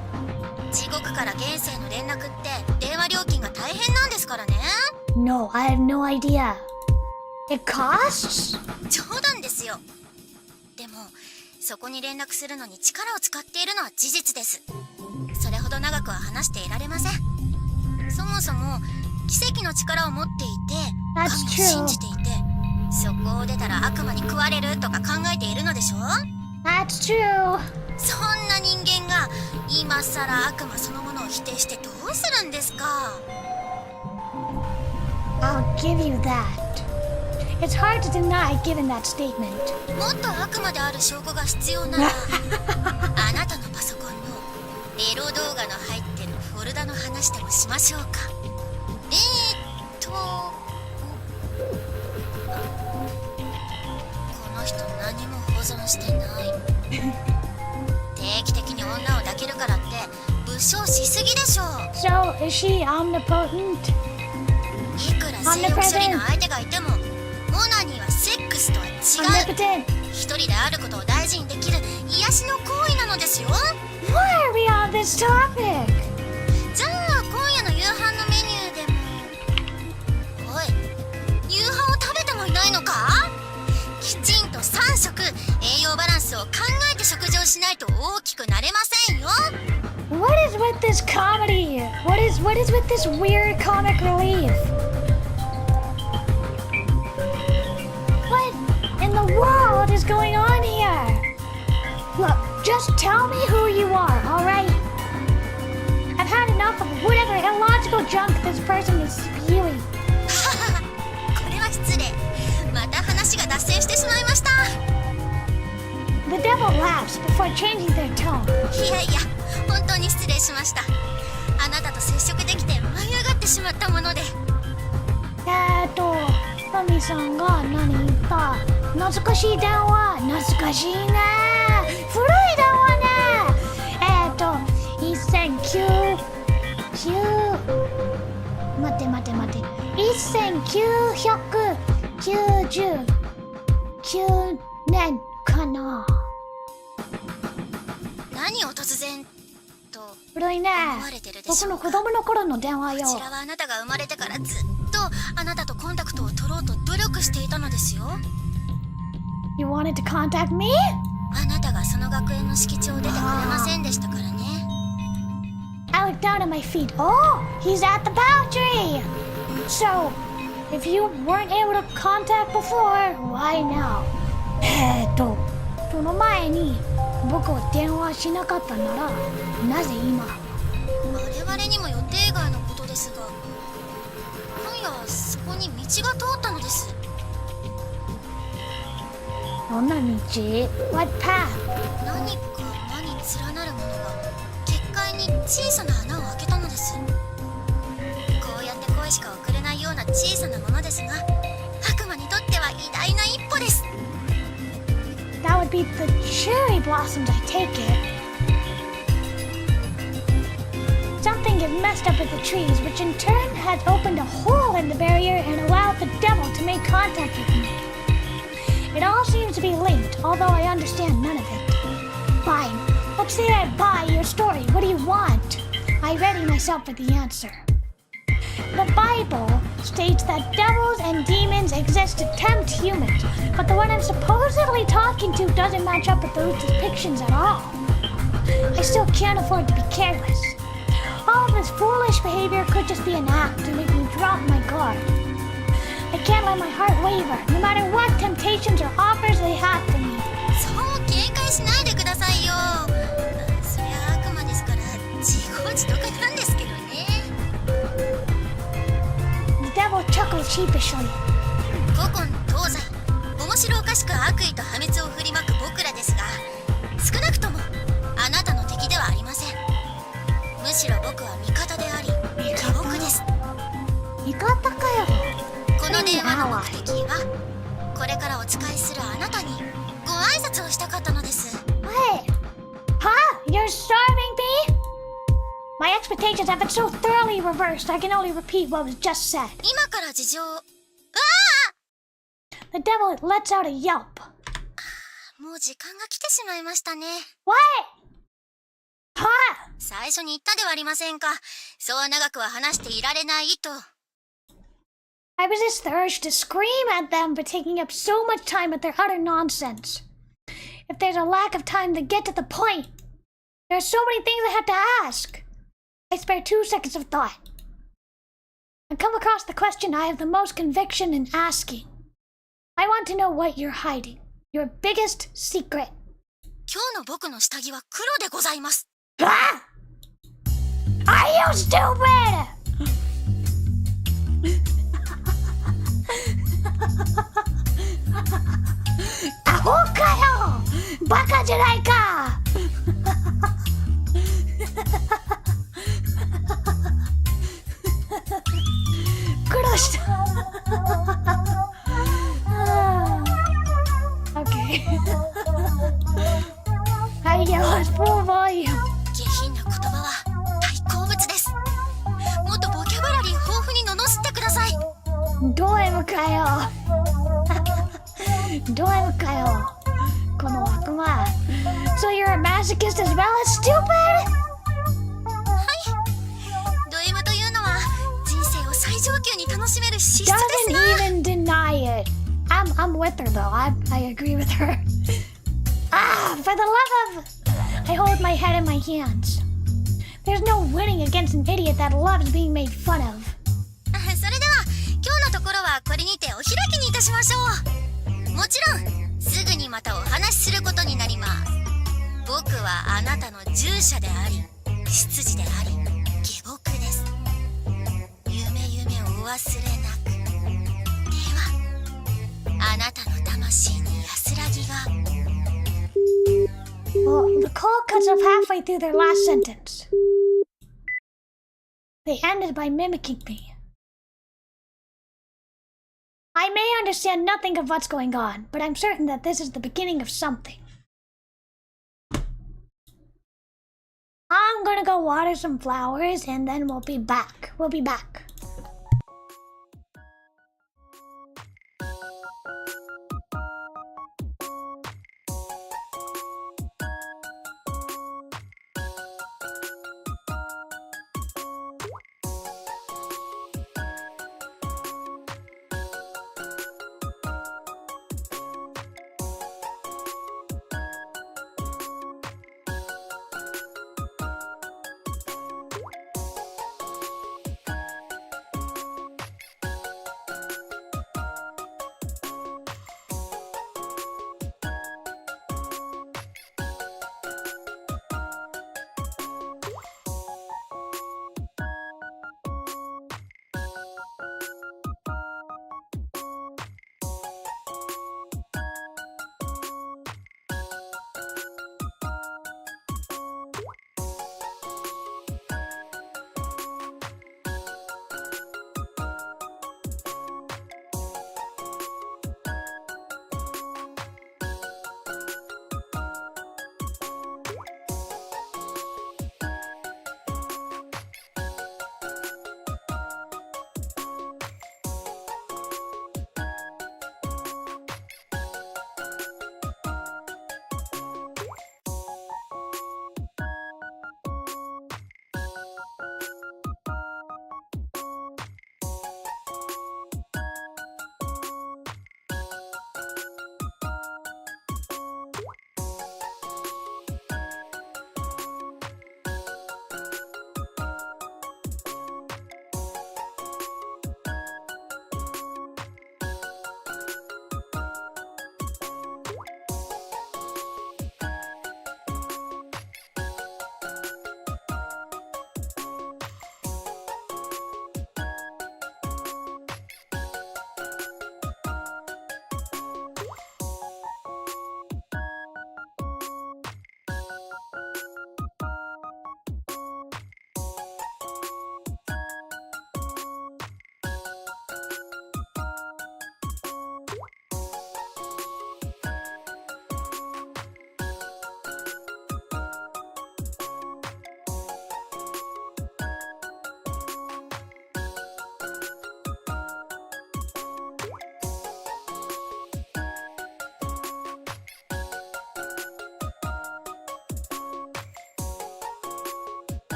地獄から現世の連絡って電話料金が大変なんですからね。 No, I have no idea. It costs? 冗談ですよ。でもそこに連絡するのに力を使っているのは事実です。それほど長くは話していられません。そもそも奇跡の力を持っていて神を信じていて、そこを出たら悪魔に食われるとか考えているのでしょ。 That's true. そんな人間が今さら悪魔そのものを否定してどうするんですか。 I'll give you that. It's hard to deny given that statement. もっと悪魔である証拠が必要ならあなたのパソコンのエロ動画の入ってるフォルダの話でもしましょうか。この人何も保存してない定期的に女を抱けるからって武将しすぎでしょ。 So, is she omnipotent? いくら性欲処理の相手がいてもオナニーはセックスとは違う。 Omnipotent. 一人であることを大事にできる癒しの行為なのですよ。 Why are we on this topic? じゃあ今夜の夕飯のメニューでも。おい、夕飯を食べてもいないのか。きちんと3食栄と大きくなれませんよ。 What is with this comedy? What is with this weird comic relief? What in the world is going on here? Look, just tell me who you are, alright? I've had enough of whatever illogical junk this person is spewing. これは失礼。また話が脱線してしまいました。 The devil laughs before changing their tone. いやいや、本当に失礼しました。あなたと接触できて舞い上がってしまったもので。トミさんが何言った？懐かしい電話。懐かしいね。古い電話ね。待て。1999年かな。何を突然と古いね。思われてるでしょうか。僕の子供の頃の電話よ。こちらはあなたが生まれてからずっとあなたとコンタクトを取ろうと努力していたのですよ。 You wanted to contact me? あなたがその学園の敷地を出てくれませんでしたからね。 I looked down at my feet. Oh, he's at the boundary. So, if you weren't able to contact before, why now? その前に僕を電話しなかったなら、なぜ今？我々にも予定外のことですが、今夜そこに道が通ったのです。どんな道？ What path? 何か輪に連なるものが結界に小さな穴を開けたのです。こうやって声しか送れないような小さなものですが、悪魔にとっては偉大な一歩です。 That would be the cherry blossoms, I take it. Something had messed up with the trees, which in turn had opened a hole in the barrier and allowed the devil to make contact with me. It all seems to be linked, although I understand none of it. Fine, let's say I buy your story. What do you want? I ready myself for the answer. The Bible states that devils and demons exist to tempt humans, but the one I'm supposedly talking to doesn't match up with those depictions at all. I still can't afford to be careless. All of this foolish behavior could just be an act to make me drop my guard. I can't let my heart waver, no matter what temptations or offers they have for me. そう警戒しないでくださいよ。そりゃ悪魔ですから自業自得なんですけどね。The devil chuckled sheepishly. 古今東西、面白おかしく悪意と破滅を振りまく僕らですが、少なくともあなたの敵ではありません。むしろ僕は味方であり義僕です。味方かよ。この電話の目的はこれからお使いするあなたにご挨拶をしたかったのです。 What? Huh? You're starving me? My expectations have been so thoroughly reversed, I can only repeat what was just said. 今から事情。The devil lets out a yelp. もう時間が来てしまいましたね。 What? Huh? 最初に言ったではありませんか。そう長くは話していられないと。I resist the urge to scream at them for taking up so much time with their utter nonsense. If there's a lack of time to get to the point, there are so many things I have to ask. I spare 2 seconds of thought. I come across the question I have the most conviction in asking. I want to know what you're hiding. Your biggest secret. 今日の僕の下着は黒でございます。Ah! Are you stupid? アホかよ！バカじゃないか！苦労した。Okay. I yell at full volume. 下品な言葉は大好物です。もっとボキャブラリー豊富に罵ってください。ド M かよ。ド M かよ。この悪魔。So you're a masochist as well as stupid? はい。ド M というのは人生を最上級に楽しめる資質ですな。 Doesn't even deny it. I'm with her though. I agree with her. Ah, for the love of... I hold my head in my hands. There's no winning against an idiot that loves being made fun of. それでは今日のところはこれにてお開きにいたしましょう。もちろんすぐにまたお話しすることになります。僕はあなたの従者であり執事であり下僕です。夢をお忘れなく。ではあなたの魂に安らぎが。Well, the call cuts off halfway through their last sentence. They ended by mimicking me. I may understand nothing of what's going on, but I'm certain that this is the beginning of something. I'm gonna go water some flowers and then we'll be back. We'll be back.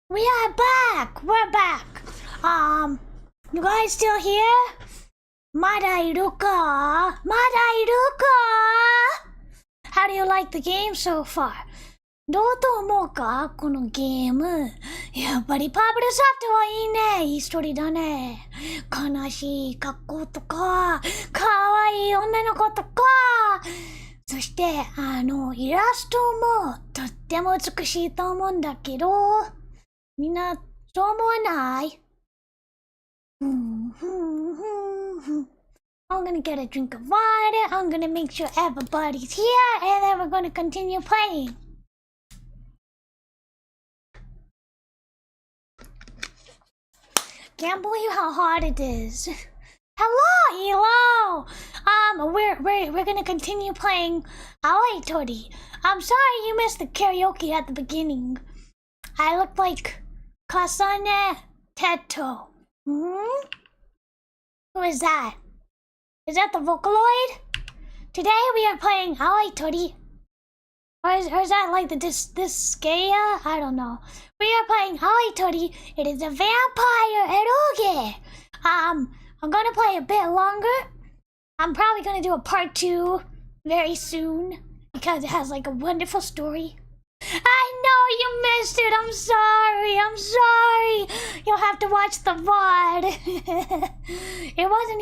We are back! We're back! You guys still here? まだいるか? How do you like the game so far? どうと思うかこのゲーム。やっぱりパブルサフトはいいね。いいストーリーだね。悲しい格好とか、かわいい女の子とか。そして、イラストもとっても美しいと思うんだけど、みんな、そう思わない？ I'm gonna get a drink of water, I'm gonna make sure everybody's here, and then we're gonna continue playing. Can't believe how hard it is. Hello, hello. We're gonna continue playing Aoi Tori. I'm sorry you missed the karaoke at the beginning. I look like Kasane Teto. Who is that? Is that the Vocaloid? Today we are playing Aoi Tori. Or is that like the Disgaea? I don't know. We are playing Aoi Tori. It is a vampire eroge. I'm gonna play a bit longer. I'm probably gonna do a part 2 very soon because it has like a wonderful story. I know you missed it. I'm sorry. You'll have to watch the VOD. It wasn't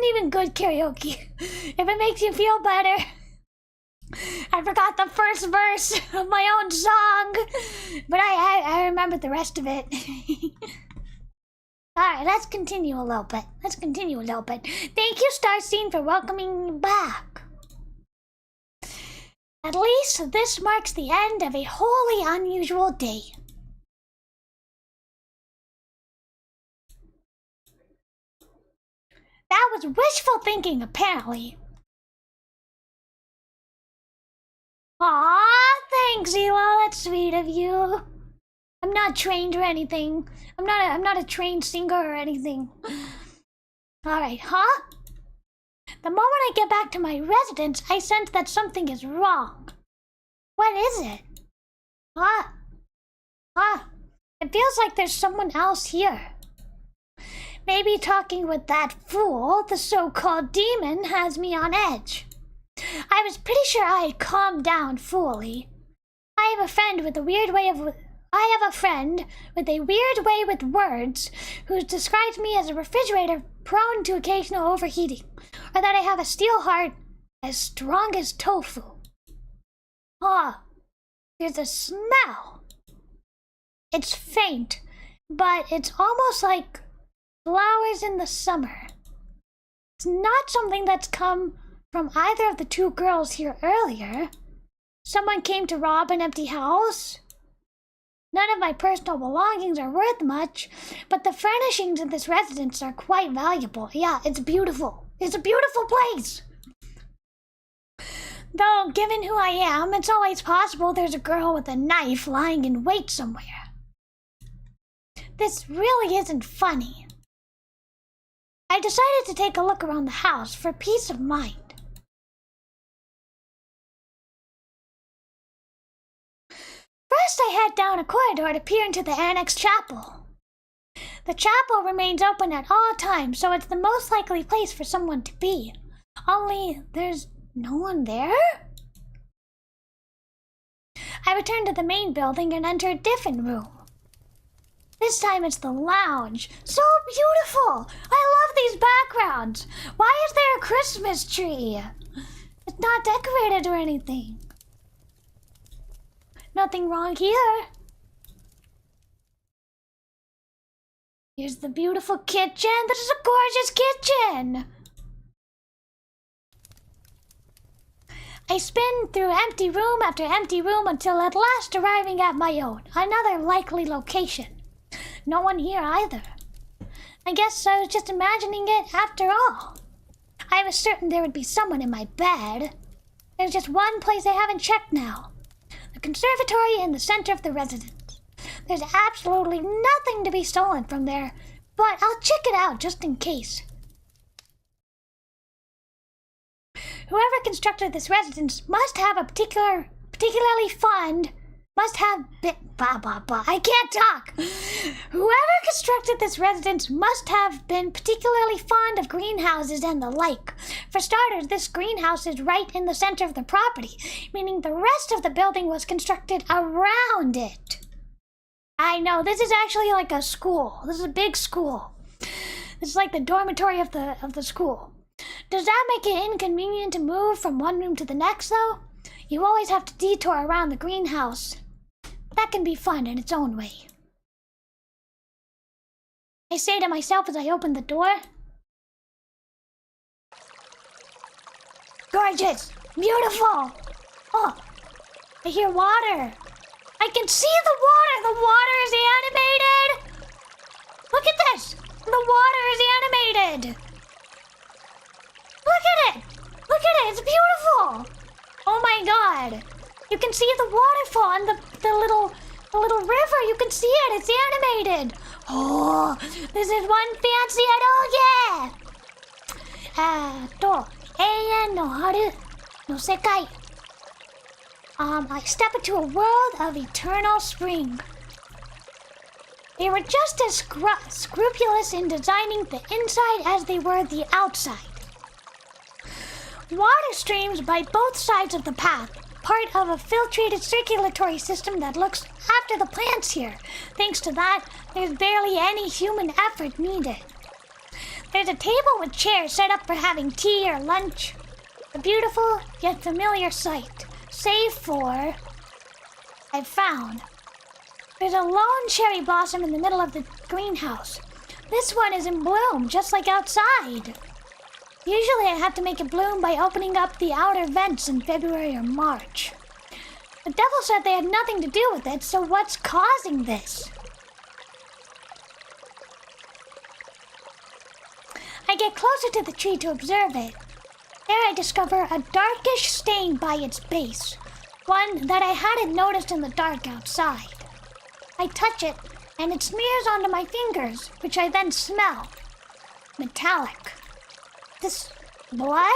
even good karaoke. If it makes you feel better. I forgot the first verse of my own song, but I remembered the rest of it. Alright, let's continue a little bit. Thank you, Starstein, for welcoming me back. At least this marks the end of a wholly unusual day. That was wishful thinking, apparently. Aw, thanks, Elo. That's sweet of you. I'm not trained or anything. I'm not a trained singer or anything. Alright, huh? The moment I get back to my residence, I sense that something is wrong. What is it? It feels like there's someone else here. Maybe talking with that fool, the so-called demon, has me on edge. I was pretty sure I had calmed down fully. I have a friend with a weird way with words who describes me as a refrigerator prone to occasional overheating, or that I have a steel heart as strong as tofu. There's a smell. It's faint, but it's almost like flowers in the summer. It's not something that's come from either of the two girls here earlier. Someone came to rob an empty house. None of my personal belongings are worth much, but the furnishings in this residence are quite valuable. Yeah, it's beautiful. It's a beautiful place. Though, given who I am, it's always possible there's a girl with a knife lying in wait somewhere. This really isn't funny. I decided to take a look around the house for peace of mind. First, I head down a corridor to peer into the annex chapel. The chapel remains open at all times, so it's the most likely place for someone to be. Only, there's no one there? I return to the main building and enter a different room. This time it's the lounge. So beautiful! I love these backgrounds. Why is there a Christmas tree? It's not decorated or anything. Nothing wrong here. Here's the beautiful kitchen. This is a gorgeous kitchen. I spin through empty room after empty room until at last arriving at my own, another likely location. No one here either. I guess I was just imagining it after all. I was certain there would be someone in my bed. There's just one place I haven't checked now. The conservatory in the center of the residence. There's absolutely nothing to be stolen from there, but I'll check it out just in case. Whoever constructed this residence must have I can't talk. Whoever constructed this residence must have been particularly fond of greenhouses and the like. For starters, this greenhouse is right in the center of the property, meaning the rest of the building was constructed around it. I know, this is actually like a school. This is a big school. This is like the dormitory of the school. Does that make it inconvenient to move from one room to the next, though? You always have to detour around the greenhouse. That can be fun in its own way. I say to myself as I open the door. Gorgeous! Beautiful! Oh, I hear water. I can see the water! The water is animated! Look at this! The water is animated! Look at it! Look at it! It's beautiful! Oh my god! You can see the waterfall and the little river. You can see it. It's animated. Oh, this is one fancy eroge. 永遠の春の世界. I step into a world of eternal spring. They were just as scrupulous in designing the inside as they were the outside. Water streams by both sides of the path, part of a filtrated circulatory system that looks after the plants here. Thanks to that, there's barely any human effort needed. There's a table with chairs set up for having tea or lunch. A beautiful yet familiar sight, save for... I've found. There's a lone cherry blossom in the middle of the greenhouse. This one is in bloom, just like outside. Usually I have to make it bloom by opening up the outer vents in February or March. The devil said they had nothing to do with it, so what's causing this? I get closer to the tree to observe it. There I discover a darkish stain by its base, one that I hadn't noticed in the dark outside. I touch it, and it smears onto my fingers, which I then smell. Metallic. This blood?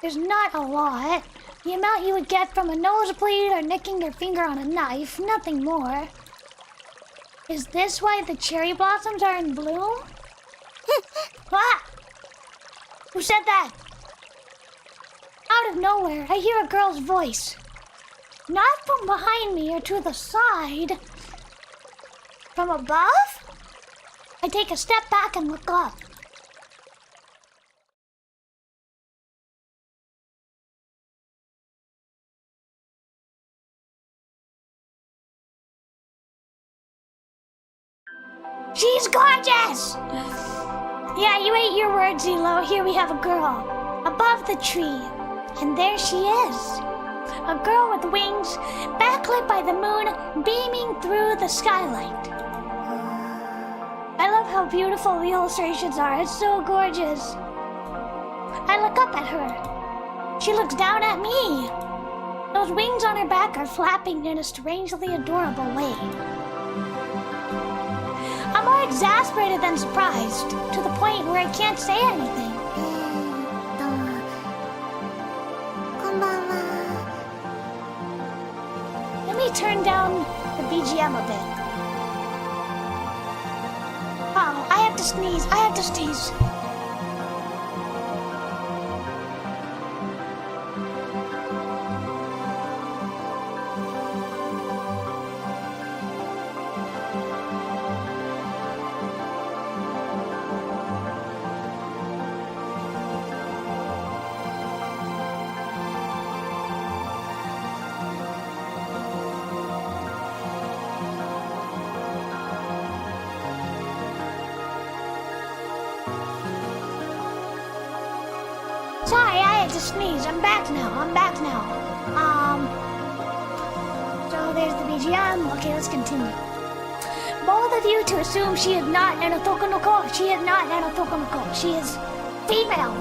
There's not a lot. The amount you would get from a nosebleed or nicking your finger on a knife, nothing more. Is this why the cherry blossoms are in bloom? Ah! Who said that? Out of nowhere, I hear a girl's voice. Not from behind me or to the side. From above? I take a step back and look up. She's gorgeous! Yeah, you ate your words, Zelo. Here we have a girl. Above the tree. And there she is. A girl with wings, backlit by the moon, beaming through the skylight. I love how beautiful the illustrations are. It's so gorgeous. I look up at her. She looks down at me. Those wings on her back are flapping in a strangely adorable way. I'm more exasperated than surprised, to the point where I can't say anything. こんばんは。 Let me turn down the BGM a bit. Oh, I have to sneeze. I have to sneeze. Sorry, I had to sneeze. I'm back now. So there's the BGM. Okay, let's continue. Bold of you to assume she is not an otokonoko. She is not an otokonoko. She is female.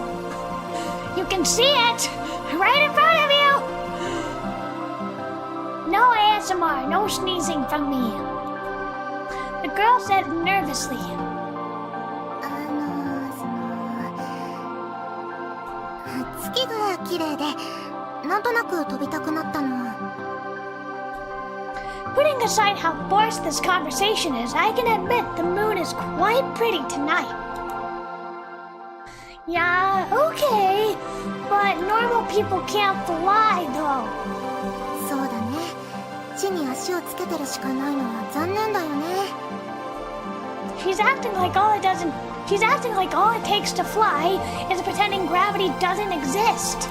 You can see it right in front of you. No ASMR, no sneezing from me. The girl said nervously. 月が綺麗で、なんとなく飛びたくなったの。Putting aside how forced this conversation is, I can admit the moon is quite pretty tonight. Yeah, okay, but normal people can't fly though. そうだね。地に足をつけてるしかないのは残念だよね。She's acting like all it takes to fly is pretending gravity doesn't exist.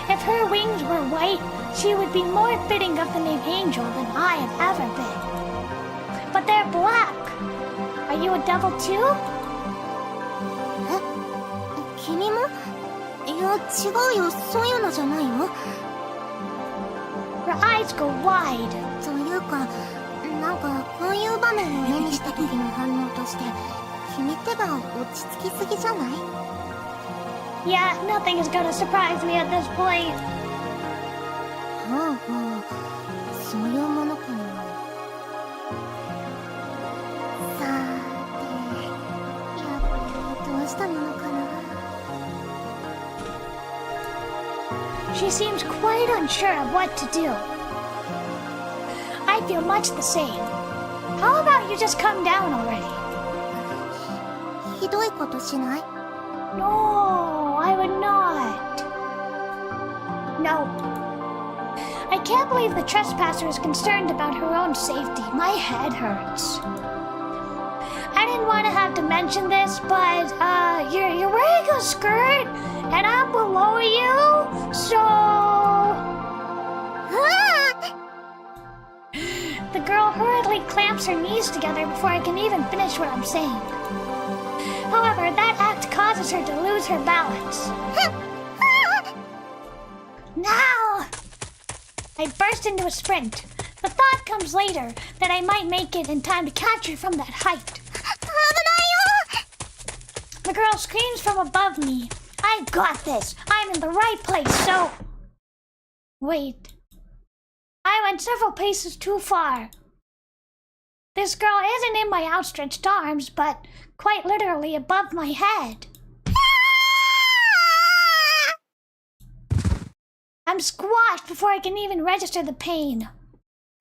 If her wings were white, she would be more fitting of the name Angel than I have ever been. But they're black. Are you a devil too? え？君も？いや、違うよ。そういうのじゃないよ。Her eyes go wide. というか、なんかこういう場面を目にした時の反応として、君ってば落ち着きすぎじゃない？ Yeah, nothing is gonna surprise me at this point. ほうほう、そういうものかな。さーて、やっぱりどうしたものかな。She seems quite unsure of what to do. I feel much the same. How about you just come down already? ひどいことしない？ No, I would not. No. I can't believe the trespasser is concerned about her own safety. My head hurts. I didn't want to have to mention this, but you're wearing a skirt and I'm below you, so the girl hurriedly clamps her knees together before I can even finish what I'm saying. However, that act causes her to lose her balance. Now! I burst into a sprint. The thought comes later that I might make it in time to catch her from that height. The girl screams from above me. I've got this. I'm in the right place, so... Wait. I went several paces too far. This girl isn't in my outstretched arms, but quite literally above my head. I'm squashed before I can even register the pain.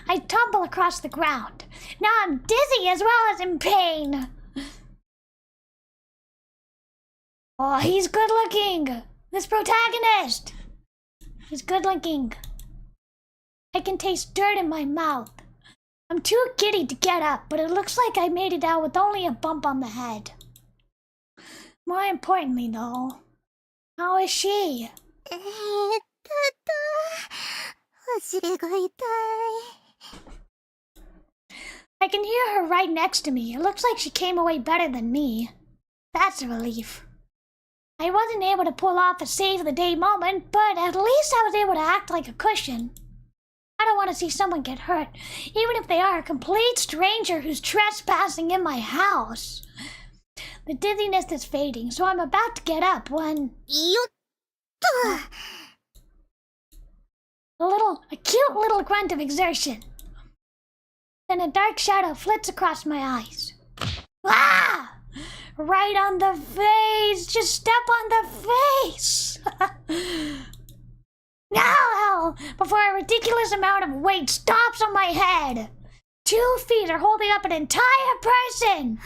I tumble across the ground. Now I'm dizzy as well as in pain. Oh, he's good looking. This protagonist. He's good looking. I can taste dirt in my mouth. I'm too giddy to get up, but it looks like I made it out with only a bump on the head. More importantly, though, how is she? お尻が痛い。 I can hear her right next to me. It looks like she came away better than me. That's a relief. I wasn't able to pull off a save-the-day moment, but at least I was able to act like a cushion. I don't want to see someone get hurt, even if they are a complete stranger who's trespassing in my house. The dizziness is fading, so I'm about to get up when... A cute little grunt of exertion. Then a dark shadow flits across my eyes. Ah! Right on the face! Just step on the face! Now! Before a ridiculous amount of weight stops on my head! 2 feet are holding up an entire person! なん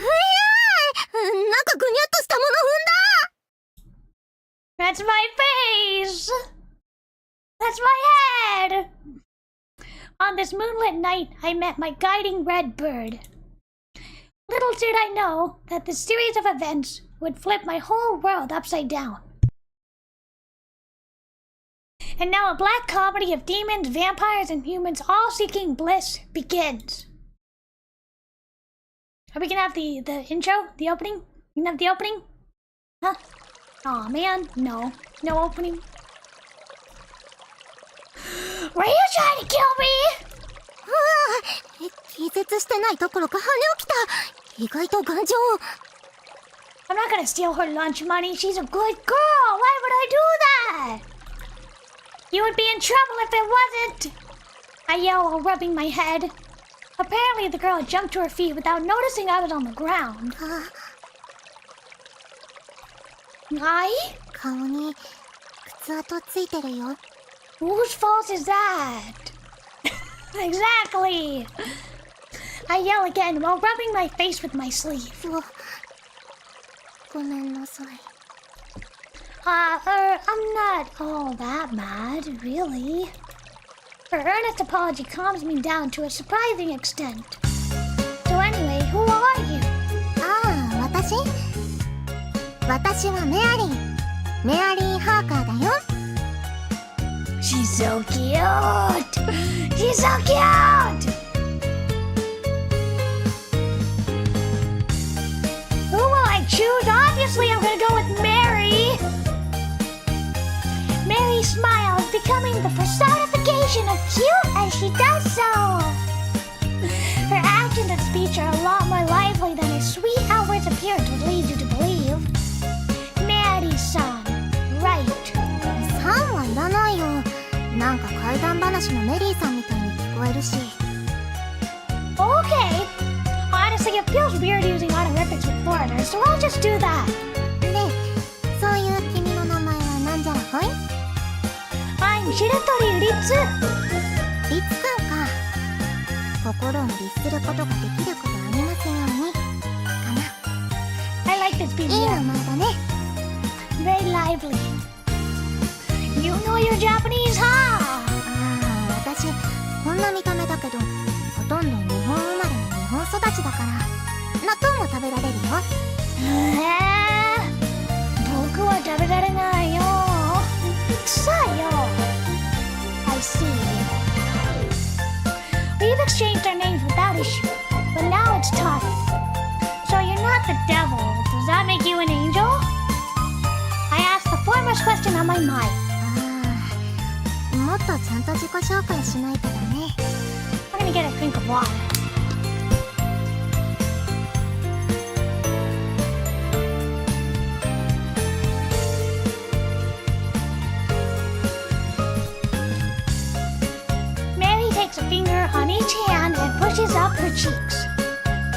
かぐにゃっとしたもの踏んだ! That's my face! That's my head! On this moonlit night, I met my guiding red bird. Little did I know that this series of events would flip my whole world upside down. And now a black comedy of demons, vampires, and humans all seeking bliss begins. Are we gonna have the intro? The opening? You gonna have the opening? Huh? Aw, man, no. No opening. Were you trying to kill me? 気絶してないどころか跳ね起きた。意外と頑丈。I'm not gonna steal her lunch money. She's a good girl. Why would I do that? You would be in trouble if it wasn't. I yell while rubbing my head. Apparently the girl jumped to her feet without noticing I was on the ground. 顔に靴跡ついてるよ。Whose fault is that? Exactly. I yell again while rubbing my face with my sleeve. ごめんなさい。I'm not all that mad, really. Her earnest apology calms me down to a surprising extent. So anyway, who are you? 私はメアリー。メアリー・ハーカーだよ。She's so cute! She's so cute! Who will I choose? Obviously, I'm gonna go with Mary! Mary smiles, becoming the personification of cute as she does so! Her actions and speech are a lot more lively than her sweet outwards appearance would lead you to believe. Mary-san, 談話のメリーさんみたいに聞こえるし。 Okay. Honestly, it feels weird using honorifics with foreigners, so I'll just do that. で、そういう君の名前はなんじゃらほい？ I'm 白鳥律。律くんか。心を律することができることありますように。かな。I like this いい BGM. 名前だね。Very lively. You know you're Japanese, huh? 私、こんな見た目だけど、ほとんど日本生まれの日本育ちだから、納豆も食べられるよ。僕は食べられないよ。臭いよ。I see. We've exchanged our names without issue, but now it's tough. So you're not the devil. Does that make you an angel? I asked the foremost question on my mind. もっとちゃんと自己紹介しないとだね。I'm gonna get a drink of water. Mary takes a finger on each hand and pushes up her cheeks.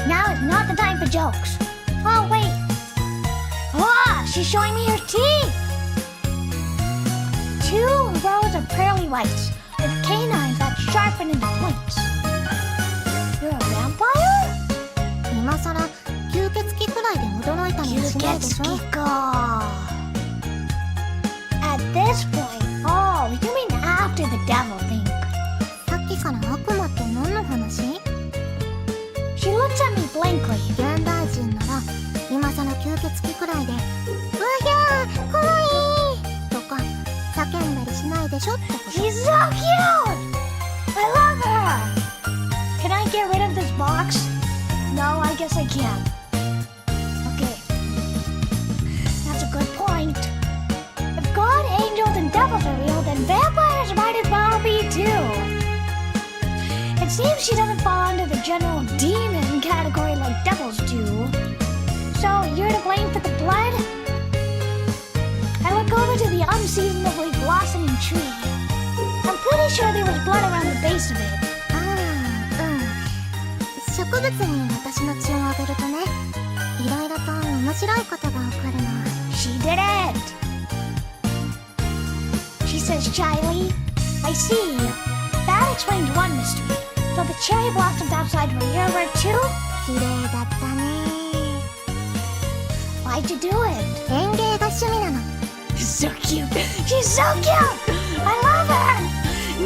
Now is not the time for jokes. Oh, wait. Ah, she's showing me her teeth. 2 rows of pearly whites with canines that sharpen into points. You're a vampire? 今さら吸血鬼くらいで驚いたりはしないでしょ。 At this point, oh, you mean after the devil thing? さっきから悪魔って何の話？ She looks at me blankly. 現代人なら今さら吸血鬼くらいで「うひゃー怖い!」とか叫んだりしないでしょってこと。 She's so cute! I love her! Can I get rid of this box? No, I guess I can't. Okay. That's a good point. If God, angels, and devils are real, then vampires might as well be too. It seems she doesn't fall under the general demon category like devils do. So you're to blame for the blood? I look over to the unseasonably blossoming tree. I'm pretty sure there was blood around the base of it. 植物に私の血をあげるとね、いろいろと面白いことが起こるの。 She did it! She says shyly, I see. That explains one mystery. So the cherry blossoms outside were your work too? 綺麗だったね。 Why'd you do it? 園芸が趣味なの。 So cute! She's so cute! I love her!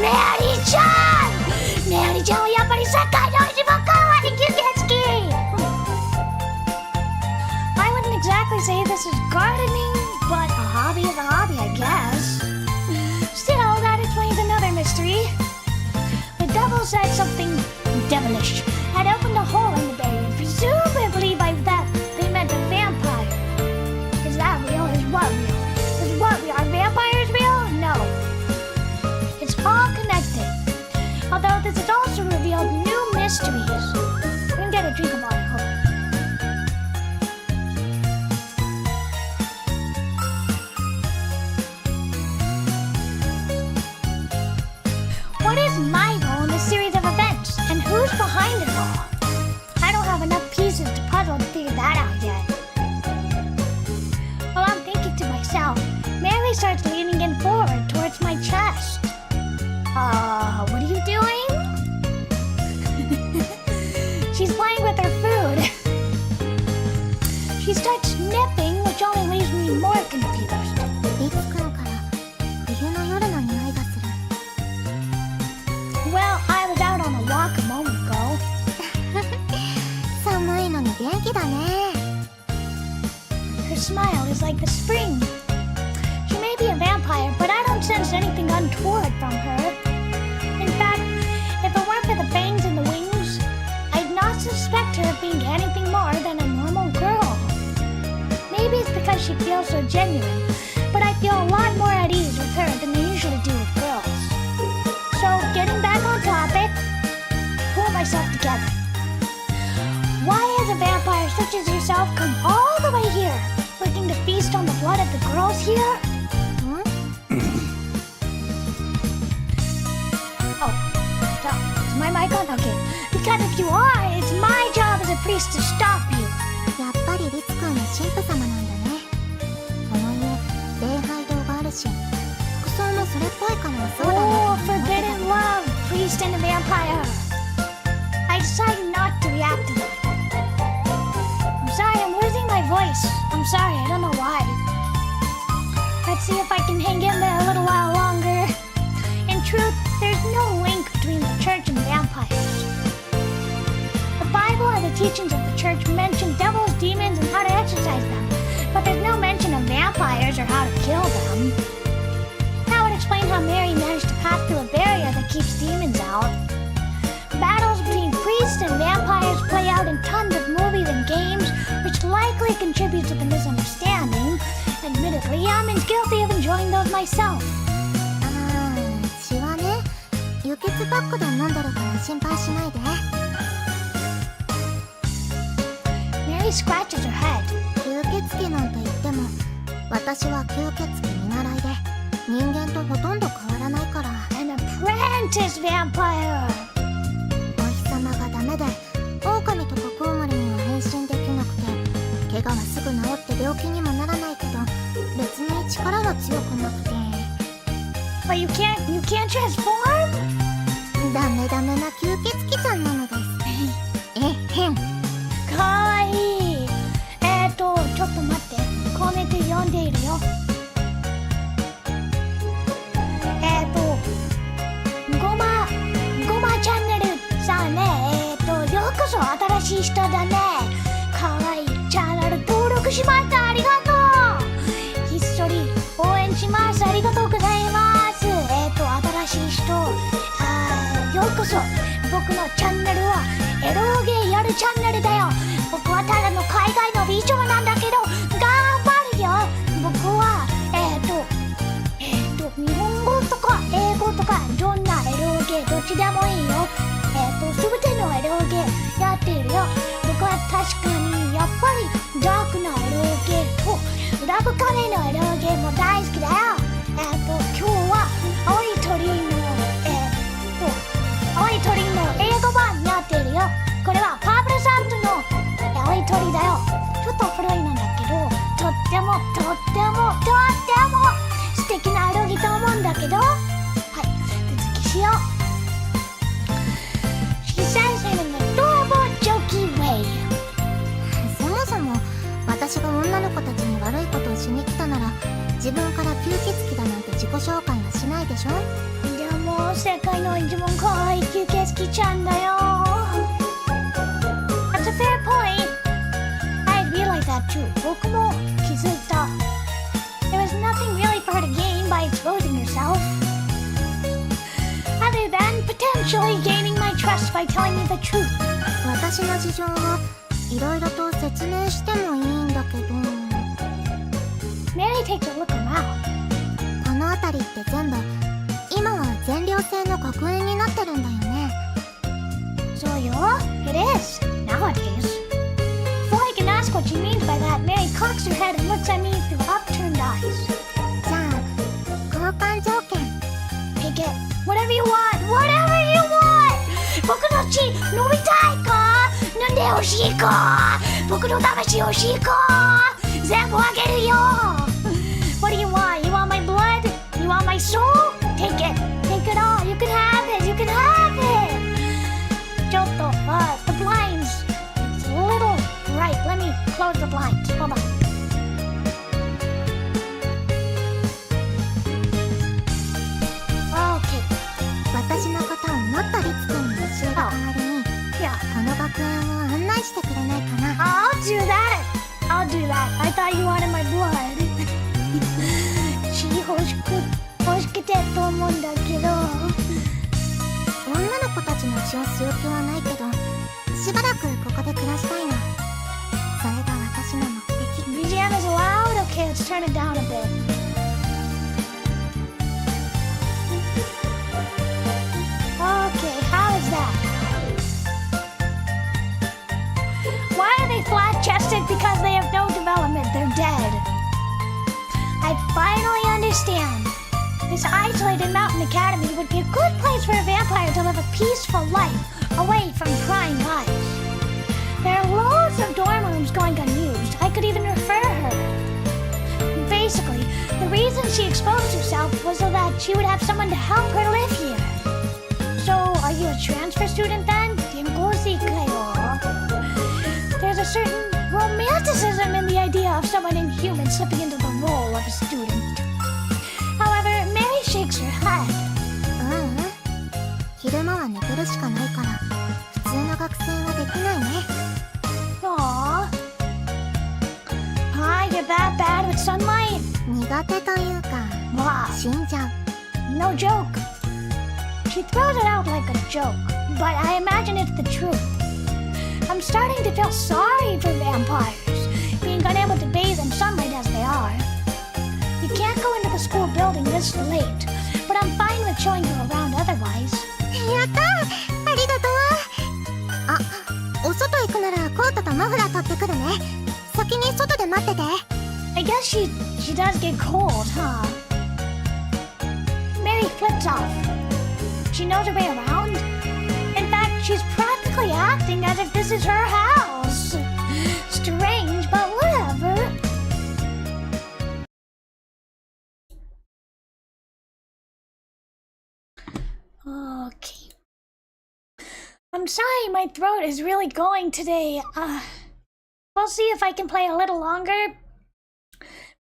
メアリーちゃん！メアリーちゃんはやっぱり世界の一番可愛い吸血鬼！ I wouldn't exactly say this is gardening, but a hobby is a hobby, I guess. Still, that explains another mystery. The devil said something devilish had opened a hole in the barrier, presumably by that they meant a vampire. Is that real? Is what real? Is what real? Are vampires real? No. It's all connected. Although this has also revealed new mysteries. We can get a drink of water. Hold on. What is my role in this series of events? And who's behind it all? I don't have enough pieces to puzzle to figure that out yet. While I'm thinking to myself, Mary starts leaning in forward towards my chest. What are you doing? She's playing with her food. She starts sniffing, which only leaves me more confused. いつくんから冬の夜の匂いがする。 Well, I was out on a walk a moment ago. 寒いのに元気だね。 Her smile is like the spring. She may be a vampire, but I don't sense anything untoward from her. In fact, if it weren't for the bangs and the wings, I'd not suspect her of being anything more than a normal girl. Maybe it's because she feels so genuine, but I feel a lot more at ease with her than I usually do with girls. So, getting back on topic, pull myself together. Why has a vampire such as yourself come all the way here, looking to feast on the blood of the girls here? Is my mic on? Okay. Because if you are, it's my job as a priest to stop you. やっぱりリツ君は神父様なんだね。この家礼拝堂があるし、服装もそれっぽいからそうだな Oh, と思ってたけ forbidden ど。 love, priest and a vampire. I decided not to react to that. I'm sorry, I'm losing my voice. I'm sorry, I don't know why. Let's see if I can hang in there a little while longer. In truth, there's no link between the church and vampires. The Bible and the teachings of the church mention devils, demons, and how to exorcise them. But there's no mention of vampires or how to kill them. That would explain how Mary managed to pass through a barrier that keeps demons out. Battles between priests and vampires play out in tons of movies and games, which likely contributes to the misunderstanding. Admittedly, I'm guilty of enjoying those myself. 血はね、輸血パックで飲んでるから心配しないで。Mary scratches her head. 吸血鬼なんて言っても、私は吸血鬼見習いで人間とほとんど変わらないから。An apprentice vampire. お日様がダメで狼とかコウモリには変身できなくて、怪我はすぐ治って病気にもならないけど、別に力は強くなくて。But you can't transform? ダメダメな吸血鬼ちゃんなのです。へん。かわいい。ちょっと待って。こうねて読んでいるよ。ごまチャンネルさんね。ようこそ新しい人だね。かわいいチャンネル登録しました。ありがとう。ひっそり応援します。ありがとうございます。新しい人。ようこそ。僕のチャンネルはエロゲやるチャンネルだよ。僕はただの海外の美女なんだけど頑張るよ。僕は日本語とか英語とかどんなエロゲどっちでもいいよ。全てのエロゲやっているよ。僕は確かにやっぱりダークなエロゲとラブカレーのエロゲも大好きだよ。今日はアオイトリの英語版やっているよ。これはパブロサントのアオイトリだよ。ちょっと古いなんだけど、とっても素敵なエロゲと思うんだけど、はい、続きしよう。She says in an adorable, jokey way. そもそも私が女の子たちに悪いことをしに来たなら、自分から吸血鬼だなんて自己紹介はしないでしょ。でも世界の一番可愛い吸血鬼ちゃんだよ。That's a fair point. I realize that too. 僕も気づいた。There was nothing really for her to gain by exposing herself, other than potentially gaining my trust by telling me the truth. 私の事情はいろいろと説明してもいいんだけど、 Mary takes a look around. この辺りって全部今は全寮制の学園になってるんだよね。そうよ。It is, nowadays. Before I can ask what she means by that, Mary cocks her head and looks at me through upturned eyes. じゃあ交換条件。 Take it. Whatever you want. Whatever you want. 僕の血飲みたいか？飲んでほしいか？僕の魂欲しいか？全部あげるよ。What do you want? You want my blood? You want my soul? Take it. Take it all. You can have it. You can have it. ちょっと、the blinds. It's a little bright. Let me close the blinds. Hold on. Okay. 私のことをもっとリツ君に教える代わりに、 Yeah. この学園を案内してくれないかな。I'll do that. I'll do that. I thought you wanted my blood. 血欲しくてと思うんだけど。女の子たちの血を吸う気はないけど、しばらくここで暮らしたいの。それが私の目的。 BGM is loud? Okay, let's turn it down a bit. Okay, how is that? Why are they flat-chested? Because they have no development. They're dead. I finally understand. This isolated mountain academy would be a good place for a vampire to live a peaceful life, away from prying eyes. There are loads of dorm rooms going unused. I could even refer her. Basically, the reason she exposed herself was so that she would have someone to help her live here. So, are you a transfer student then? There's a certain romanticism in the idea of someone inhuman slipping into the role of a student. However, Mary shakes her head. 昼間は寝てるしかないから普通の学生はできないね。Aww. Hi, you're that bad with sunlight? 苦手というか Wow. 死んじゃう。 No joke. She throws it out like a joke, but I imagine it's the truth. I'm starting to feel sorry for vampires, being unable to bathe in sunlight as they are. You can't go into the school building this late, but I'm fine with showing you around otherwise. やったー、ありがとう。あ、お外行くならコートとマフラー取ってくるね。先に外で待ってて。I guess she does get cold, huh? Mary flips off. She knows her way around. In fact, she's practically acting as if this is her house. Strange, but whatever. Okay. I'm sorry, my throat is really going today. We'll see if I can play a little longer.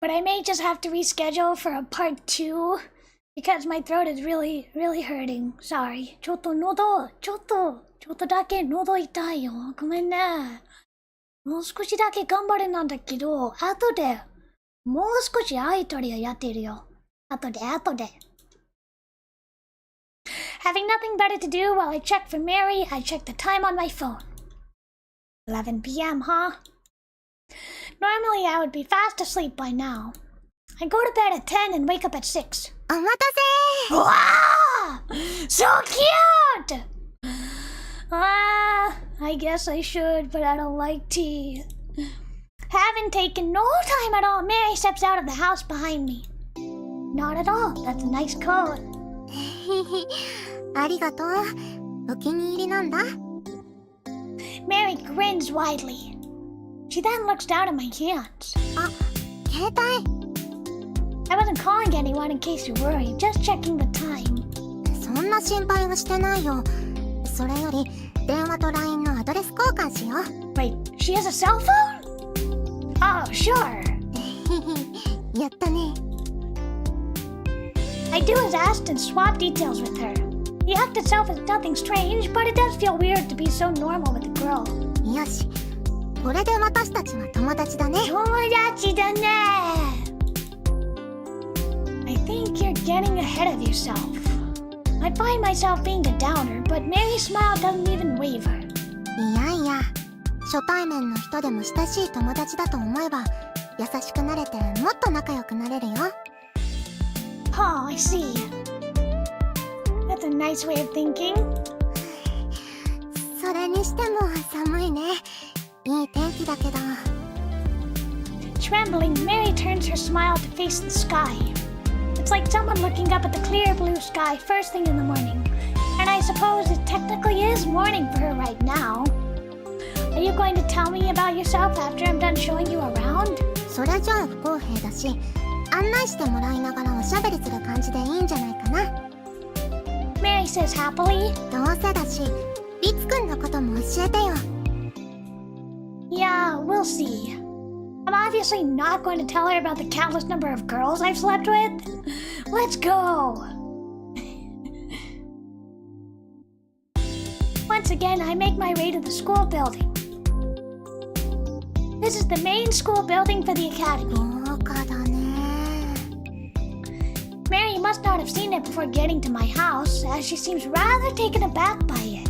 But I may just have to reschedule for a part 2. Because my throat is really, really hurting. Sorry. ちょっとだけ喉痛いよ。ごめんね。もう少しだけ頑張れなんだけど、後で、もう少しアイトリをやってるよ。後で。Having nothing better to do while I check for Mary, I check the time on my phone. 11 p.m., huh? Normally I would be fast asleep by now. I go to bed at 10 and wake up at 6. お待たせー。 Wow! So cute! I guess I should, but I don't like tea. Haven't taken no time at all. Mary steps out of the house behind me. Not at all. That's a nice coat. ありがとう。お気に入りなんだ。Mary grins widely. She then looks down at my hands. あ、携帯。I wasn't calling anyone in case you worried, just checking the time. そんな心配はしてないよ。それより電話と LINE のアドレス交換しよう。Wait, she has a cell phone? Oh, sure. やったね。I do as asked and swap details with her. The act itself is nothing strange, but it does feel weird to be so normal with a girl. よし、これで私たちは友達だね。友達だね。I think you're getting ahead of yourself. I find myself being a downer, but Mary's smile doesn't even waver. いやいや、初対面の人でも親しい友達だと思えば優しくなれてもっと仲良くなれるよ。Oh, I see. That's a nice way of thinking. それにしても寒いね。いい天気だけど。Trembling, Mary turns her smile to face the sky. It's like someone looking up at the clear blue sky first thing in the morning. And I suppose it technically is morning for her right now. Are you going to tell me about yourself after I'm done showing you around? それじゃあ不公平だし、案内してもらいながらおしゃべりする感じでいいんじゃないかな。Mary says happily. どうせだし、リツくんのことも教えてよ。Yeah, we'll see. I'm obviously not going to tell her about the countless number of girls I've slept with. Let's go! Once again, I make my way to the school building. This is the main school building for the academy. 豪華だね。Mary must not have seen it before getting to my house, as she seems rather taken aback by it.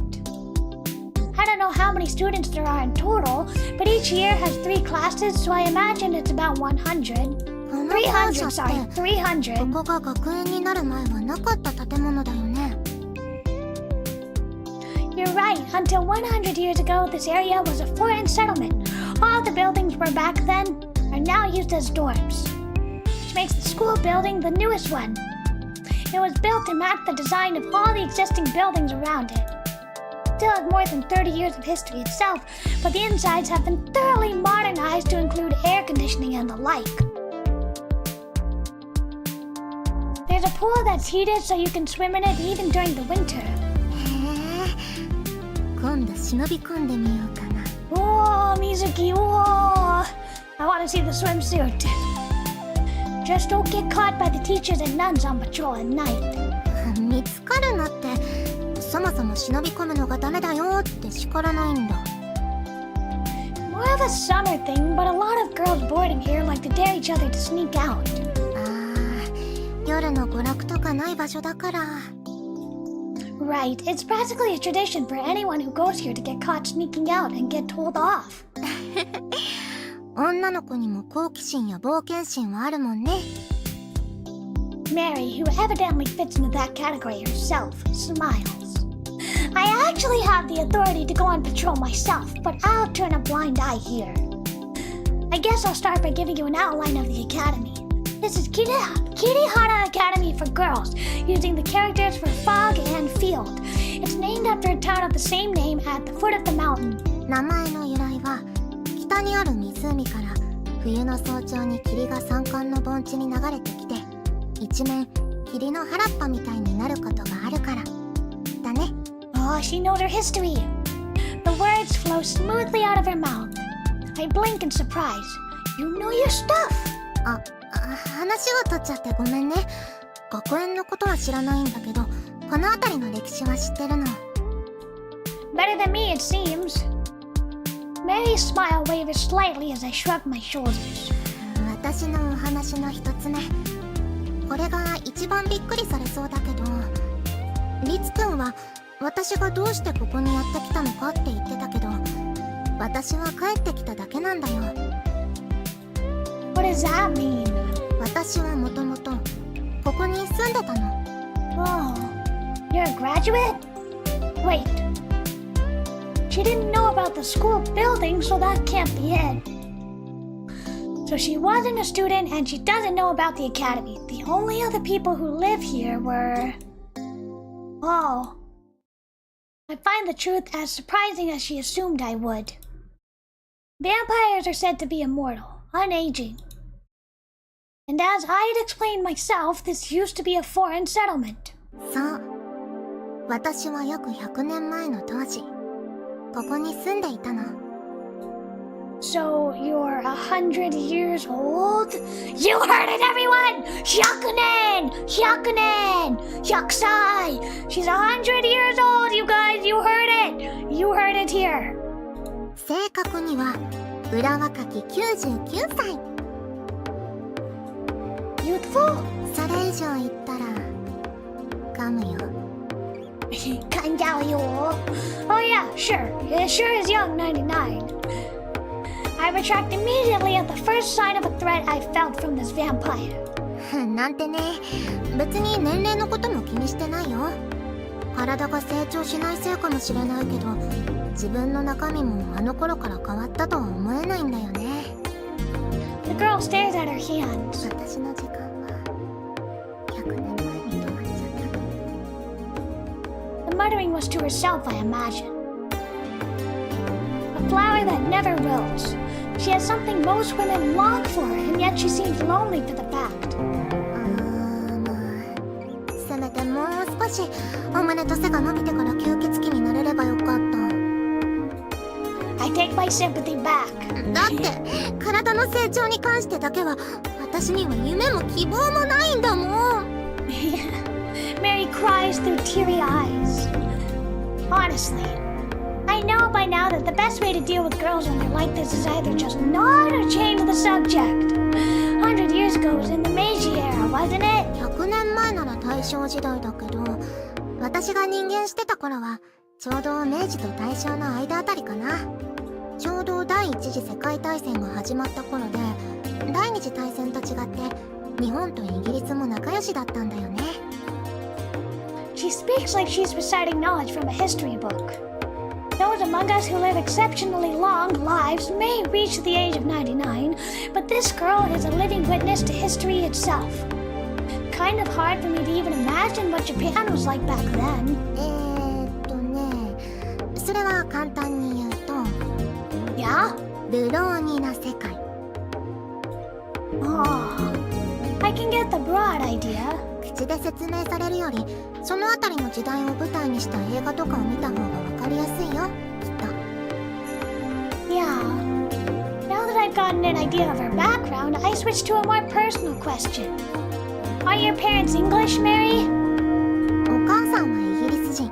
I don't know how many students there are in total, but each year has 3 classes, so I imagine it's about 100. この校舎 300, って sorry, 300. ここが学園になる前はなかった建物だよね。You're right. Until 100 years ago, this area was a foreign settlement. All the buildings were back then are now used as dorms, which makes the school building the newest one. It was built to match the design of all the existing buildings around it. It still has more than 30 years of history itself, but the insides have been thoroughly modernized to include air conditioning and the like. There's a pool that's heated so you can swim in it even during the winter. へえ、今度忍び込んでみようかな。 Whoa, Mizuki, whoa! I want to see the swimsuit. Just don't get caught by the teachers and nuns on patrol at night. 見つかるなって、そもそも忍び込むのがダメだよって叱らないんだ。 More of a summer thing, but a lot of girls boarding here like to dare each other to sneak out. ああ、夜の娯楽とかない場所だから。 Right, it's practically a tradition for anyone who goes here to get caught sneaking out and get told off. 女の子にも好奇心や冒険心はあるもんね。 Mary, who evidently fits into that category herself, smiles. I actually have the authority to go on patrol myself, but I'll turn a blind eye here. I guess I'll start by giving you an outline of the academy. This is Kirihara Academy for Girls, using the characters for fog and field. It's named after a town of the same name at the foot of the mountain. 名前の由来は北にある湖から冬の早朝に霧が山間の盆地に流れてきて一面霧の原っぱみたいになることがあるからだね。 Oh, she knows her history. The words flow smoothly out of her mouth. I blink in surprise. You know your stuff. 話を取っちゃってごめんね。学園のことは知らないんだけどこの辺りの歴史は知ってるの。 Better than me, it seems. Mary's smile wavers slightly as I shrug my shoulders. 私のお話の一つ目。これが一番びっくりされそうだけど、リツくんは私がどうしてここにやってきたのかって言ってたけど、私は帰ってきただけなんだよ。 What does that mean? 私はもともとここに住んでたの。 Oh, you're a graduate? Wait. She didn't know about the school building, so that can't be it. So she wasn't a student and she doesn't know about the academy. The only other people who live here were... Oh. I find the truth as surprising as she assumed I would. Vampires are said to be immortal, unaging. And as I had explained myself, this used to be a foreign settlement. そう。私は約100年前の当時、ここに住んでいたの。 So you're 100 years old? You heard it, everyone! Hyakunen! Hyakunen! Hyakusai! She's 100 years old, you guys! You heard it! You heard it here! 正確には裏若き99歳。 Youthful? それ以上言ったら噛むよ。 Kanjao. Oh yeah, sure. It sure is young 99. I retract immediately at the first sign of a threat I felt from this vampire. なんてね、別に年齢のことも気にしてないよ。体が成長しないせいかもしれないけど、自分の中身もあの頃から変わったとは思えないんだよね。 The girl stares at her hands. 私の時間は100年前に止まっちゃったの。 The muttering was to herself, I imagine. A flower that never wilts. She has something most women long for, and yet she seems lonely for the fact. まあ、せめてもう少しお胸と背が伸びてから吸血鬼になれればよかった。 I take my sympathy back. だって体の成長に関してだけは私には夢も希望もないんだもん。Mary cries through teary eyes. Honestly, I know by now that the best way to deal with girls when they're like this is either just nod or change the subject. 100 years ago was in the Meiji era, wasn't it? 100年前なら大正時代だけど、私が人間してた頃はちょうど明治と大正の間あたりかな。ちょうど第一次世界大戦が始まった頃で、第二次大戦と違って日本とイギリスも仲良しだったんだよね。 She speaks like she's reciting knowledge from a history book. Those among us who live exceptionally long lives may reach the age of 99, but this girl is a living witness to history itself. kind of hard for me to even imagine what Japan was like back then. それは簡単に言うと Yeah? 流浪人な世界。 Oh, I can get the broad idea. 口で説明されるよりそのあたりの時代を舞台にした映画とかを見た方が分かりやすいよ、きっと。 Yeah. Now that I've gotten an idea of her background, I switch to a more personal question. Are your parents English, Mary? お母さんはイギリス人、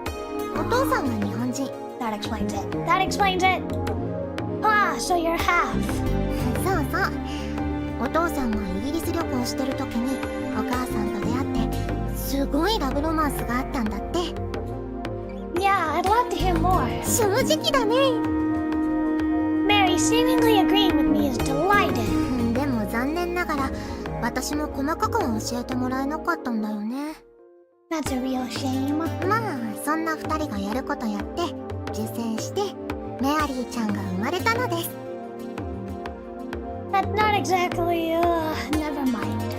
お父さんは日本人。 That explains it. That explains it. Ah, so you're half. そうそう。お父さんがイギリス旅行してる時にお母さんと出会ってすごいラブロマンスがあったんだって。 Yeah, I'd love to hear more. 正直だね。 Mary seemingly agreeing with me is delighted. でも残念ながら私も細かくは教えてもらえなかったんだよね。 That's a real shame. まあそんな2人がやることやって受精してメアリーちゃんが生まれたのです。 That's not exactly, never mind.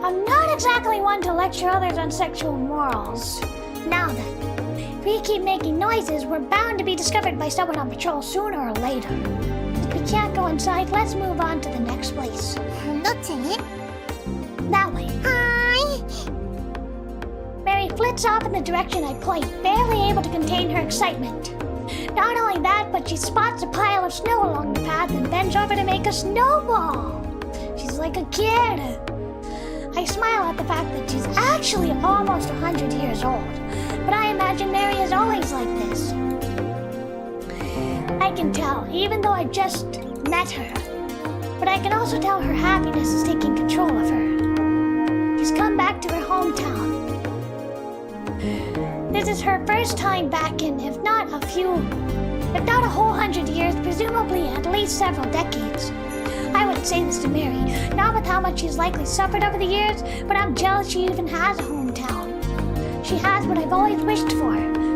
I'm not exactly one to lecture others on sexual morals. Now then, if we keep making noises, we're bound to be discovered by someone on patrol sooner or later. If we can't go inside, let's move on to the next place. どっちに？ That way. はーい。 Mary flits off in the direction I point, barely able to contain her excitement. Not only that, but she spots a pile of snow along the path and bends over to make a snowball. She's like a kid. I smile at the fact that she's actually almost 100 years old, but I imagine Mary is always like this. I can tell, even though I just met her, but I can also tell her happiness is taking control of her. She's come back to her hometown. This is her first time back in, if not a whole 100 years, presumably at least several decades. I wouldn't say this to Mary, not with how much she's likely suffered over the years, but I'm jealous she even has a hometown. She has what I've always wished for.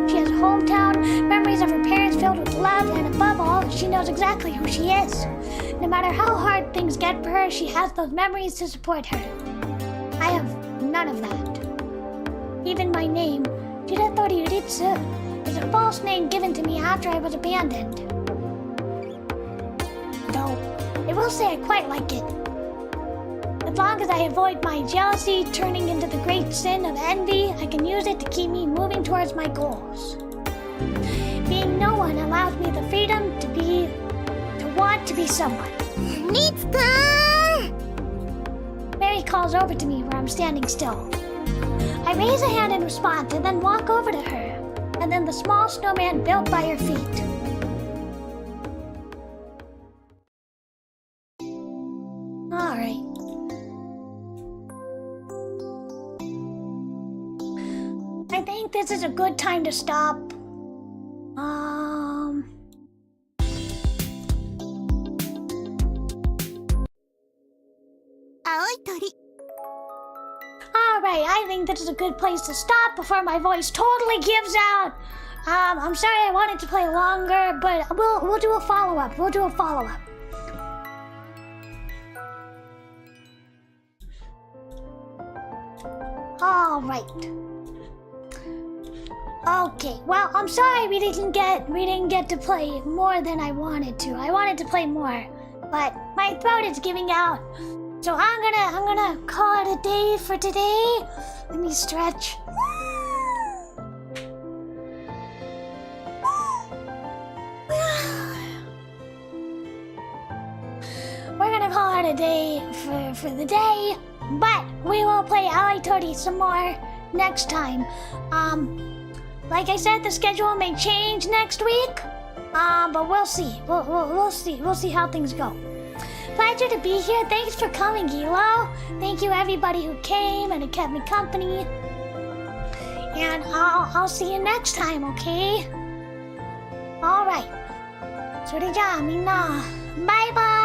She has a hometown, memories of her parents filled with love, and above all, she knows exactly who she is. No matter how hard things get for her, she has those memories to support her. I have none of that. Even my name, Aoi Tori, is a false name given to me after I was abandoned. Though, I will say I quite like it. As long as I avoid my jealousy turning into the great sin of envy, I can use it to keep me moving towards my goals. Being no one allows me the freedom to want to be someone. リツくん！ Mary calls over to me where I'm standing still. I raise a hand in response and then walk over to her, and then the small snowman built by her feet. Alright. I think this is a good time to stop. Aoi Tori. Alright, I think this is a good place to stop before my voice totally gives out. I'm sorry I wanted to play longer, but we'll do a follow-up. We'll do a follow-up. Alright. Okay, well, I'm sorry we didn't get to play more than I wanted to. I wanted to play more, but my throat is giving out. So I'm gonna call it a day for today. Let me stretch. We're gonna call it a day for the day, but we will play Aoi Tori some more next time. Like I said, the schedule may change next week. But we'll see. We'll see. We'll see how things go. Pleasure to be here. Thanks for coming, Elo. Thank you everybody who came and who kept me company. And I'll see you next time, okay? Alright. それじゃあみんな、バイバイ